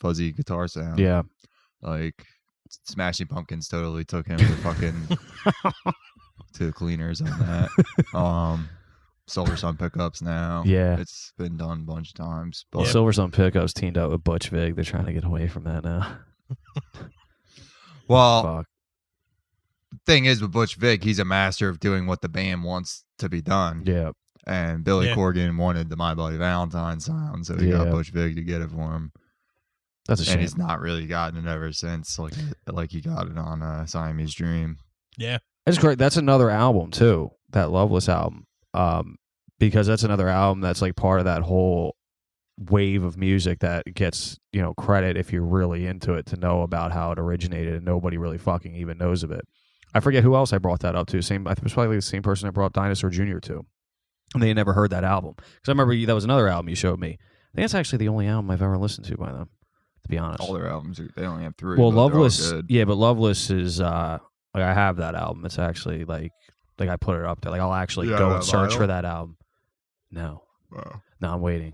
fuzzy guitar sound. Yeah. Like, Smashing Pumpkins totally took him to fucking to the cleaners on that. Silver Sun pickups now. Yeah. It's been done a bunch of times. But Well, Silver Sun Pickups teamed up with Butch Vig. They're trying to get away from that now. well, Fuck. the thing is with Butch Vig, he's a master of doing what the band wants to be done. Yeah. And Billy Yeah. Corgan wanted the My Bloody Valentine sound, so he got Yeah. Butch Vig to get it for him. That's a shame. And he's not really gotten it ever since, like he got it on Siamese Dream. Yeah. That's great. That's another album too. That Loveless album, because that's another album that's like part of that whole wave of music that gets credit if you're really into it to know about how it originated, and nobody really fucking even knows of it. I forget who else I brought that up to. I think it was probably the same person I brought Dinosaur Jr. to, and they never heard that album because I remember that was another album you showed me. I think that's actually the only album I've ever listened to by them, to be honest. All their albums, they only have 3. Well, but they're all Loveless, good. yeah, but Loveless is like I have that album. It's actually like I put it up there. Like I'll actually You go have and that search vinyl? for that album. No, Wow. no, I'm waiting.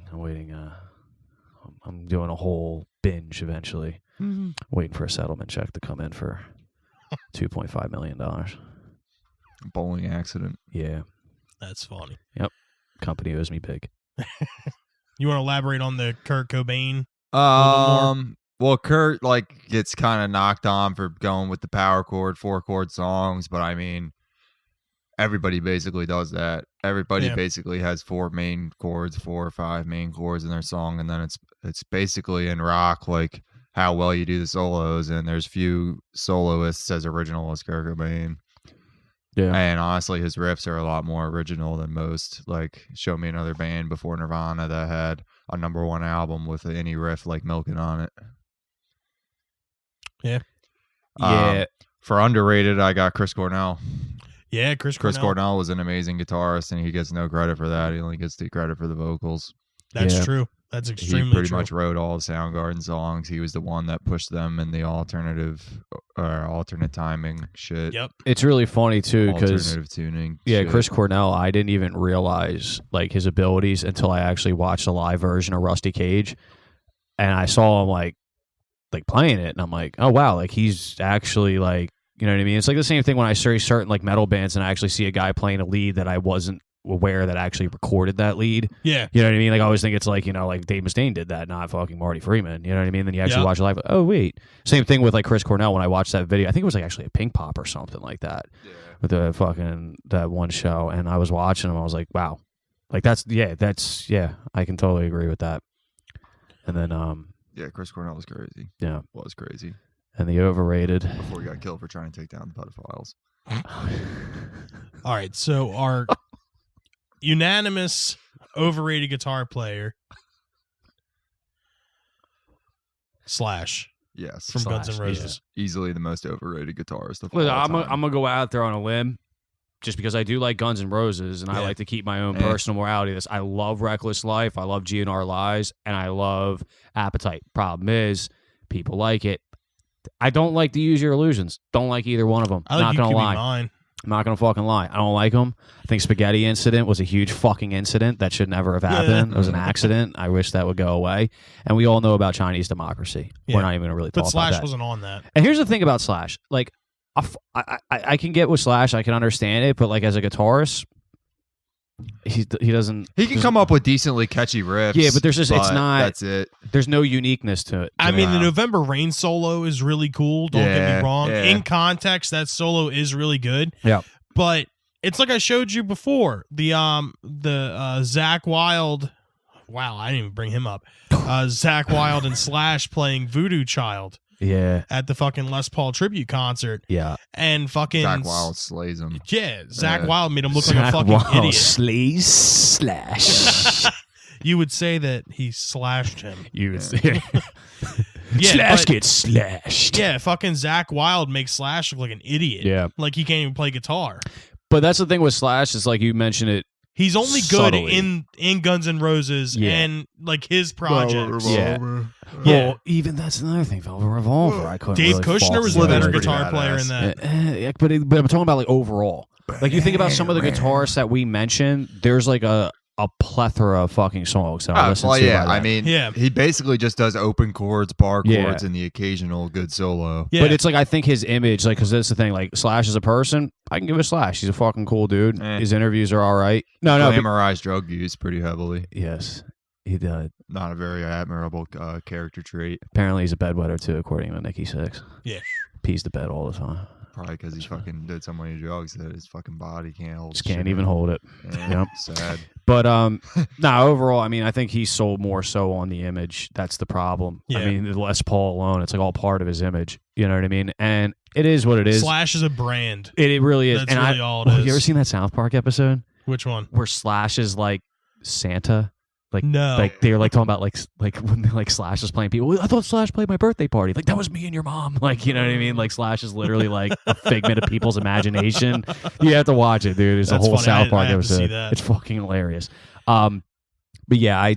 I'm doing a whole binge eventually. Waiting for a settlement check to come in for $2.5 million. Bowling accident. Yeah, That's funny. company owes me big. You want to elaborate on the Kurt Cobain? little Well, Kurt gets kind of knocked on for going with the power chord, 4-chord songs, but I mean, everybody basically does that. Everybody Yeah. basically has 4 main chords, 4 or 5 main chords in their song, and then it's basically in rock like how well you do the solos, and there's few soloists as original as Kurt Cobain. Yeah, And honestly, his riffs are a lot more original than most. Like, show me another band before Nirvana that had a #1 album with any riff like Milking on it. Yeah. yeah. For underrated, I got Chris Cornell. Yeah, Chris Chris Cornell. Cornell was an amazing guitarist, and he gets no credit for that. He only gets the credit for the vocals. That's Yeah. true. That's He extremely pretty true. much wrote all the Soundgarden songs. He was the one that pushed them in the alternate timing shit. Yep. It's really funny too because Alternative tuning. yeah, shit. Chris Cornell, I didn't even realize like his abilities until I actually watched a live version of Rusty Cage, and I saw him like playing it, and I'm like, oh wow, like he's actually like, you know what I mean? It's like the same thing when I see certain like metal bands and I actually see a guy playing a lead that I wasn't aware that actually recorded that lead. Yeah. You know what I mean? Like I always think it's like, like Dave Mustaine did that, not fucking Marty Freeman. You know what I mean? Then you actually Yeah. watch it live. Oh wait, same thing with like Chris Cornell. When I watched that video, I think it was like actually a Pink Pop or something like that with the fucking that one show, and I was watching him. I was like, wow, like that's I can totally agree with that. And then Yeah, Chris Cornell was crazy. yeah, Was crazy and the overrated. before he got killed for trying to take down the pedophiles. All right. So unanimous overrated guitar player. Slash Yes. from Guns N' Slash, Roses. Easily the most overrated guitarist of Look, all I'm time. gonna go out there on a limb, just because I do like Guns N' Roses, and I Yeah. like to keep my own Yeah. personal morality. This I love Reckless Life, I love GNR Lies, and I love Appetite. Problem is, people like it. I don't like the Use Your Illusions. Don't like either one of them. I like Not You gonna Could Be lie. Mine. I'm not gonna fucking lie. I don't like them. I think Spaghetti Incident was a huge fucking incident that should never have happened. It was an accident. I wish that would go away. And we all know about Chinese democracy. Yeah. We're not even gonna really talk But about Slash that. wasn't on that. And here's the thing about Slash. Like, I can get with Slash. I can understand it. But like as a guitarist, he doesn't. He can come up with decently catchy riffs. Yeah, but there's just it's but not. That's it. There's no uniqueness to it. I mean, the Yeah. November Rain solo is really cool. Don't get Yeah, me wrong. yeah. In context, that solo is really good. Yeah. But it's like I showed you before. The Zach Wild. Wow, I didn't even bring him up. Zach Wild and Slash playing Voodoo Child Yeah. at the fucking Les Paul tribute concert, Yeah. and fucking Zach Wild slays him. Yeah, Zach Yeah. Wild made him look like a fucking idiot. Slays Slash. You would say that he slashed him. You Yeah, Slash but- gets slashed. Yeah, fucking Zach Wild makes Slash look like an idiot. Yeah. Like he can't even play guitar. But that's the thing with Slash is like you mentioned it. He's only good Subtly. in Guns N' Roses Yeah. and like his projects. Yeah. Yeah. Well, even that's another thing. Velvet Revolver. I couldn't. Dave really Kushner fault was the the other better pretty guitar player in badass. that. Yeah, but I'm talking about like overall. Like you think about some of the guitarists that we mentioned. There's like a plethora of fucking songs that I listen well, to. yeah. by I them. mean, Yeah. he basically just does open chords, bar Yeah. chords, and the occasional good solo. Yeah. But it's like I think his image, like, because that's the thing. Like Slash as a person, I can give a Slash. He's a fucking cool dude. Eh. His interviews are all right. No, but- Glamorized drug use pretty heavily. yes, he did. Not a very admirable character trait. Apparently, he's a bedwetter too, according to Nikki Sixx. Yeah. Pees the bed all the time. Probably because he fucking did so many drugs that his fucking body can't hold. Just shit can't in. even hold it. Yeah, Yep. Sad. But overall, I mean, I think he sold more so on the image. That's the problem. Yeah. I mean, the Les Paul alone, it's like all part of his image. You know what I mean? And it is what it is. Slash is a brand. It really is. That's and really all it is. You ever seen that South Park episode Which one? where Slash is like Santa? No. Like they're like talking about like when like Slash was playing people. I thought Slash played my birthday party. Like that was me and your mom. Like you know what I mean? Like Slash is literally like a figment of people's imagination. You have to watch it, dude. It's a That's whole funny. South I Park have to see episode. that. It's fucking hilarious. But yeah,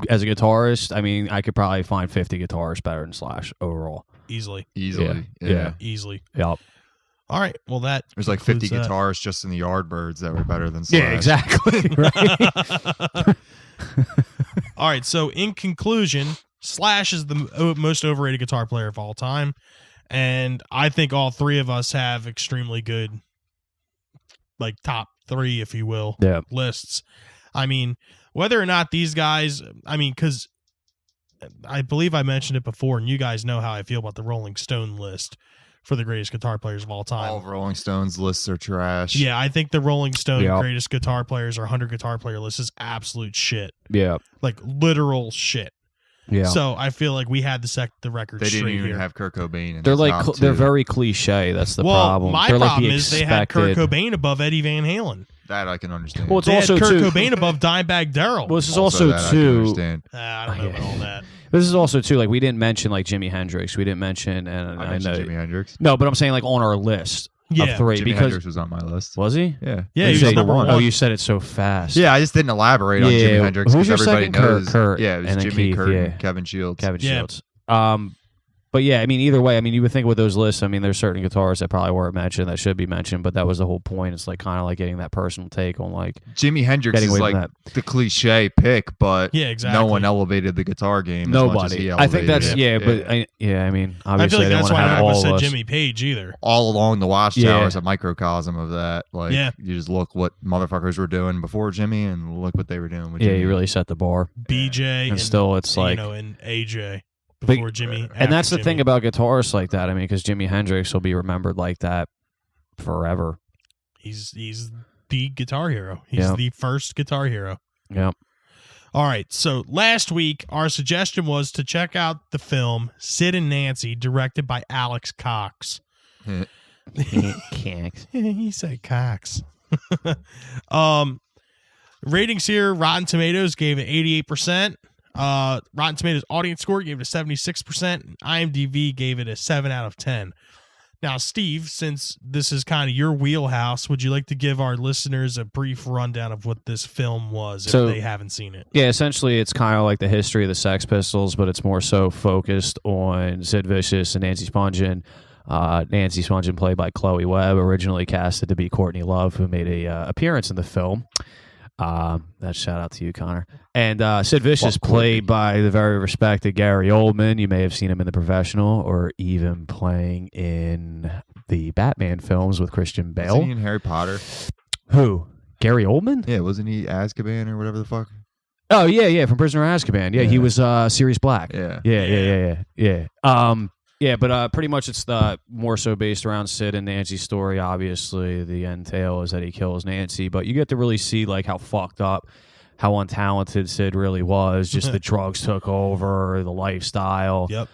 as a guitarist, I mean, I could probably find 50 guitarists better than Slash overall. Easily. Easily. Yeah. Yeah. Easily. Yep. All right. Well, that There's like 50 concludes that. guitarists just in the Yardbirds that were better than Slash. Yeah, exactly. Right. All right. So, in conclusion, Slash is the most overrated guitar player of all time. And I think all three of us have extremely good, like, top three, if you will, Yeah. lists. I mean, whether or not these guys, I mean, because I believe I mentioned it before, and you guys know how I feel about the Rolling Stone list for the greatest guitar players of all time. All of Rolling Stones lists are trash. Yeah, I think the Rolling Stone Yep. greatest guitar players or 100 guitar player list is absolute shit. Yeah. Like literal shit. Yeah. So I feel like we had the record They straight didn't even here. have Kurt Cobain. In they're the like top they're two. very cliche. That's the well, problem. my They're problem like the is they had Kurt expected- Cobain above Eddie Van Halen. That I can understand. Well, it's They also had Kurt too. Cobain above Dimebag Darrell. Well, this is Also also that I can too. understand. I don't know about all that. This is also too like we didn't mention like Jimi Hendrix. We didn't mention and I I mentioned know Jimi Hendrix. no, but I'm saying like on our list Yeah. of three Jimi because Hendrix was on my list. was he? Yeah. Yeah, You he said- was number one. Oh, you said it so fast. Yeah, I just didn't elaborate on Yeah, Jimi Hendrix who's because your everybody second? knows. Kurt, yeah, it was and then Jimmy, Keith, Kurt, yeah. and Kevin Shields. Kevin Yeah. Shields. But yeah, I mean, either way, I mean, you would think with those lists, I mean, there's certain guitarists that probably weren't mentioned that should be mentioned, but that was the whole point. It's like kind of like getting that personal take on like Jimi Hendrix getting is away from like the cliche pick, but Yeah, exactly. no one elevated the guitar game. As much as he nobody. I think that's elevated it. I mean, I obviously feel like they that's want to why I have never all said of us. Jimmy Page either. all along the Watchtower Yeah. is a microcosm of that. Like, Yeah. you just look what motherfuckers were doing before Jimmy, and look what they were doing with Yeah, Jimmy. you really set the bar, BJ and still it's like. and AJ But- before Jimmy. And that's after the thing Jimmy. about guitarists like that. I mean, because Jimi Hendrix will be remembered like that forever. He's the guitar hero. He's Yeah. the first guitar hero. Yeah. All right. So last week, our suggestion was to check out the film Sid and Nancy, directed by Alex Cox. Kicks. He said Cox. Ratings here, Rotten Tomatoes gave it 88%. Rotten Tomatoes audience score gave it a 76%. IMDb gave it a 7 out of 10. Now, Steve, since this is kind of your wheelhouse, would you like to give our listeners a brief rundown of what this film was if they haven't seen it? Yeah, essentially it's kind of like the history of the Sex Pistols, but it's more so focused on Sid Vicious and Nancy Spungen. Nancy Spungen, played by Chloe Webb, originally casted to be Courtney Love, who made a appearance in the film. That shout out to you, Connor. And Sid Vicious, played by the very respected Gary Oldman. You may have seen him in The Professional, or even playing in the Batman films with Christian Bale. Wasn't he in Harry Potter? Who? Gary Oldman? Yeah, wasn't he Azkaban or whatever the fuck? Oh yeah, from Prisoner of Azkaban. Yeah, he was Sirius Black. Yeah. Yeah, but pretty much it's more so based around Sid and Nancy's story. Obviously, the end tale is that he kills Nancy, but you get to really see like how fucked up, how untalented Sid really was. Just the drugs took over, the lifestyle. Yep.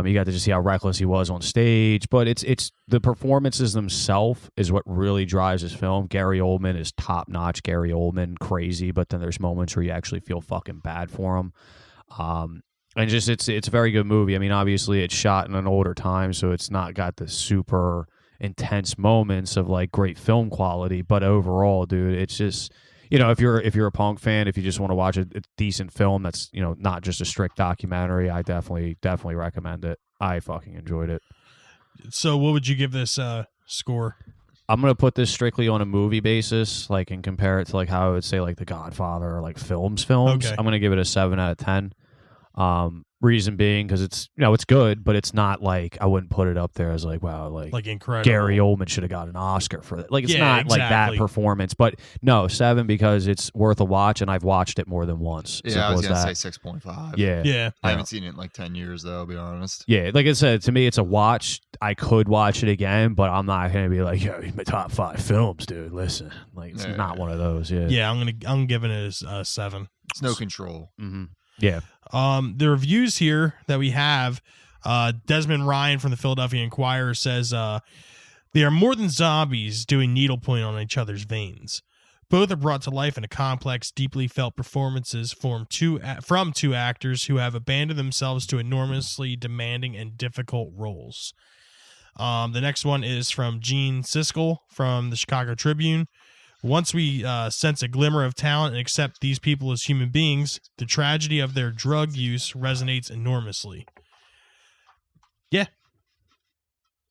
You got to just see how reckless he was on stage. But it's the performances themselves is what really drives this film. Gary Oldman is top notch. Gary Oldman, crazy, but then there's moments where you actually feel fucking bad for him. And just it's a very good movie. I mean, obviously it's shot in an older time, so it's not got the super intense moments of like great film quality. But overall, dude, it's just, you know, if you're a punk fan, if you just want to watch a decent film that's, you know, not just a strict documentary, I definitely recommend it. I fucking enjoyed it. So what would you give this score? I'm gonna put this strictly on a movie basis, like, and compare it to like how I would say like The Godfather or like films. Okay. I'm gonna give it a 7 out of 10. Reason being because it's, you know, it's good, but it's not like, I wouldn't put it up there as like, wow, like incredible. Gary Oldman should have got an Oscar for it. Like, it's not exactly. like that performance, but no, 7 because it's worth a watch, and I've watched it more than once. Yeah, I was gonna say 6.5. Yeah. I haven't seen it in like 10 years though, I'll be honest. Yeah, like I said, to me, it's a watch. I could watch it again, but I'm not gonna be like, yo, my top 5 films, dude. Listen, like, it's not one of those. Yeah, I'm giving it a 7. It's no control. Mm-hmm. Yeah. The reviews here that we have, Desmond Ryan from the Philadelphia Inquirer says they are more than zombies doing needlepoint on each other's veins. Both are brought to life in a complex, deeply felt performances from two actors who have abandoned themselves to enormously demanding and difficult roles. The next one is from Gene Siskel from the Chicago Tribune. Once we sense a glimmer of talent and accept these people as human beings, the tragedy of their drug use resonates enormously. Yeah.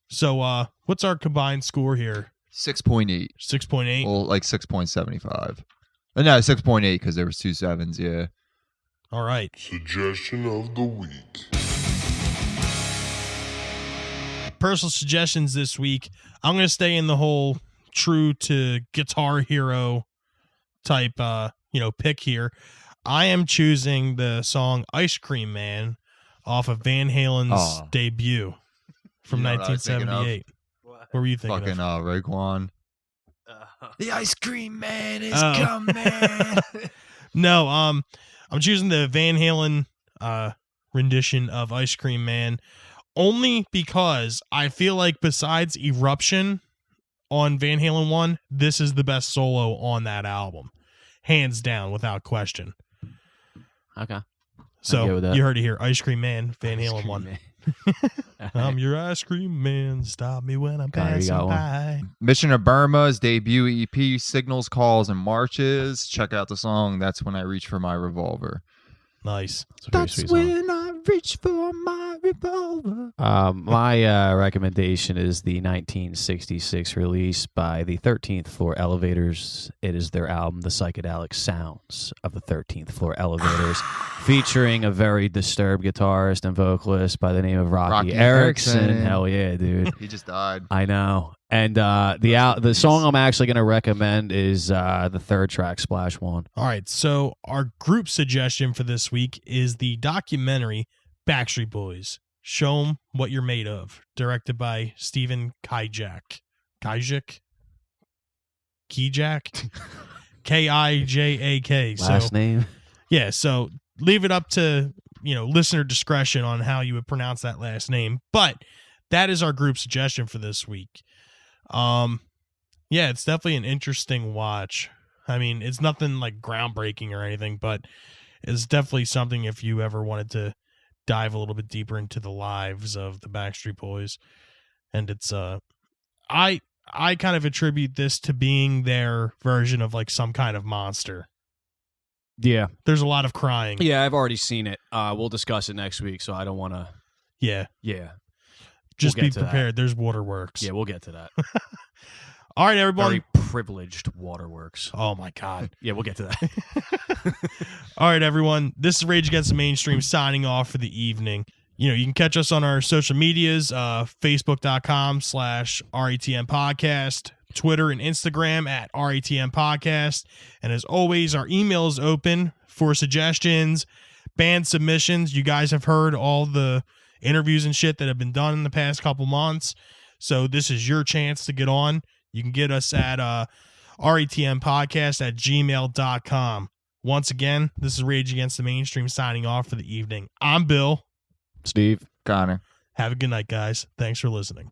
So, what's our combined score here? 6.8. 6.8? Well, like 6.75. No, 6.8 because there was 2 sevens, yeah. All right. Suggestion of the week. Personal suggestions this week. I'm going to stay in the whole true to Guitar Hero type pick here. I am choosing the song Ice Cream Man off of Van Halen's debut from You know what I was thinking of? 1978. What were you thinking Fucking of? Raekwon. The ice cream man is Oh. coming. No, I'm choosing the Van Halen rendition of Ice Cream Man only because I feel like besides Eruption on Van Halen 1, this is the best solo on that album. Hands down, without question. Okay. So with that. you heard it here. Ice Cream Man, Van Ice Halen Cream 1. Man. I'm your ice cream man. Stop me when I'm Connor, you passing got one? by. Mission of Burma's debut EP, Signals, Calls, and Marches. Check out the song That's When I Reach for My Revolver. Nice. It's a very sweet song. I reach for my revolver. My recommendation is the 1966 release by the 13th Floor Elevators. It is their album, The Psychedelic Sounds of the 13th Floor Elevators, featuring a very disturbed guitarist and vocalist by the name of Rocky Erickson. Hell yeah, dude. He just died. I know. And the song I'm actually going to recommend is the third track, Splash One. All right, so our group suggestion for this week is the documentary Backstreet Boys, Show 'em What You're Made Of, directed by Stephen Kijak. Kijak? Kijak? Last name? Yeah, so leave it up to, listener discretion on how you would pronounce that last name. But that is our group suggestion for this week. Yeah, it's definitely an interesting watch. I mean, it's nothing like groundbreaking or anything, but it's definitely something if you ever wanted to dive a little bit deeper into the lives of the Backstreet Boys. And it's I kind of attribute this to being their version of like some kind of monster. Yeah. There's a lot of crying. Yeah, I've already seen it. We'll discuss it next week, so I don't want to. Yeah. Yeah. Just We'll be get to that. prepared. There's waterworks. Yeah, we'll get to that. All right, everyone. Very privileged waterworks. Oh my God. Yeah, we'll get to that. All right, everyone. This is Rage Against the Mainstream signing off for the evening. You know, you can catch us on our social medias, facebook.com/RATM podcast, Twitter and Instagram at RATM podcast. And as always, our email is open for suggestions, band submissions. You guys have heard all the interviews and shit that have been done in the past couple months. So this is your chance to get on. You can get us at ratmpodcast@gmail.com. Once again, this is Rage Against the Mainstream signing off for the evening. I'm Bill. Steve. Connor. Have a good night, guys. Thanks for listening.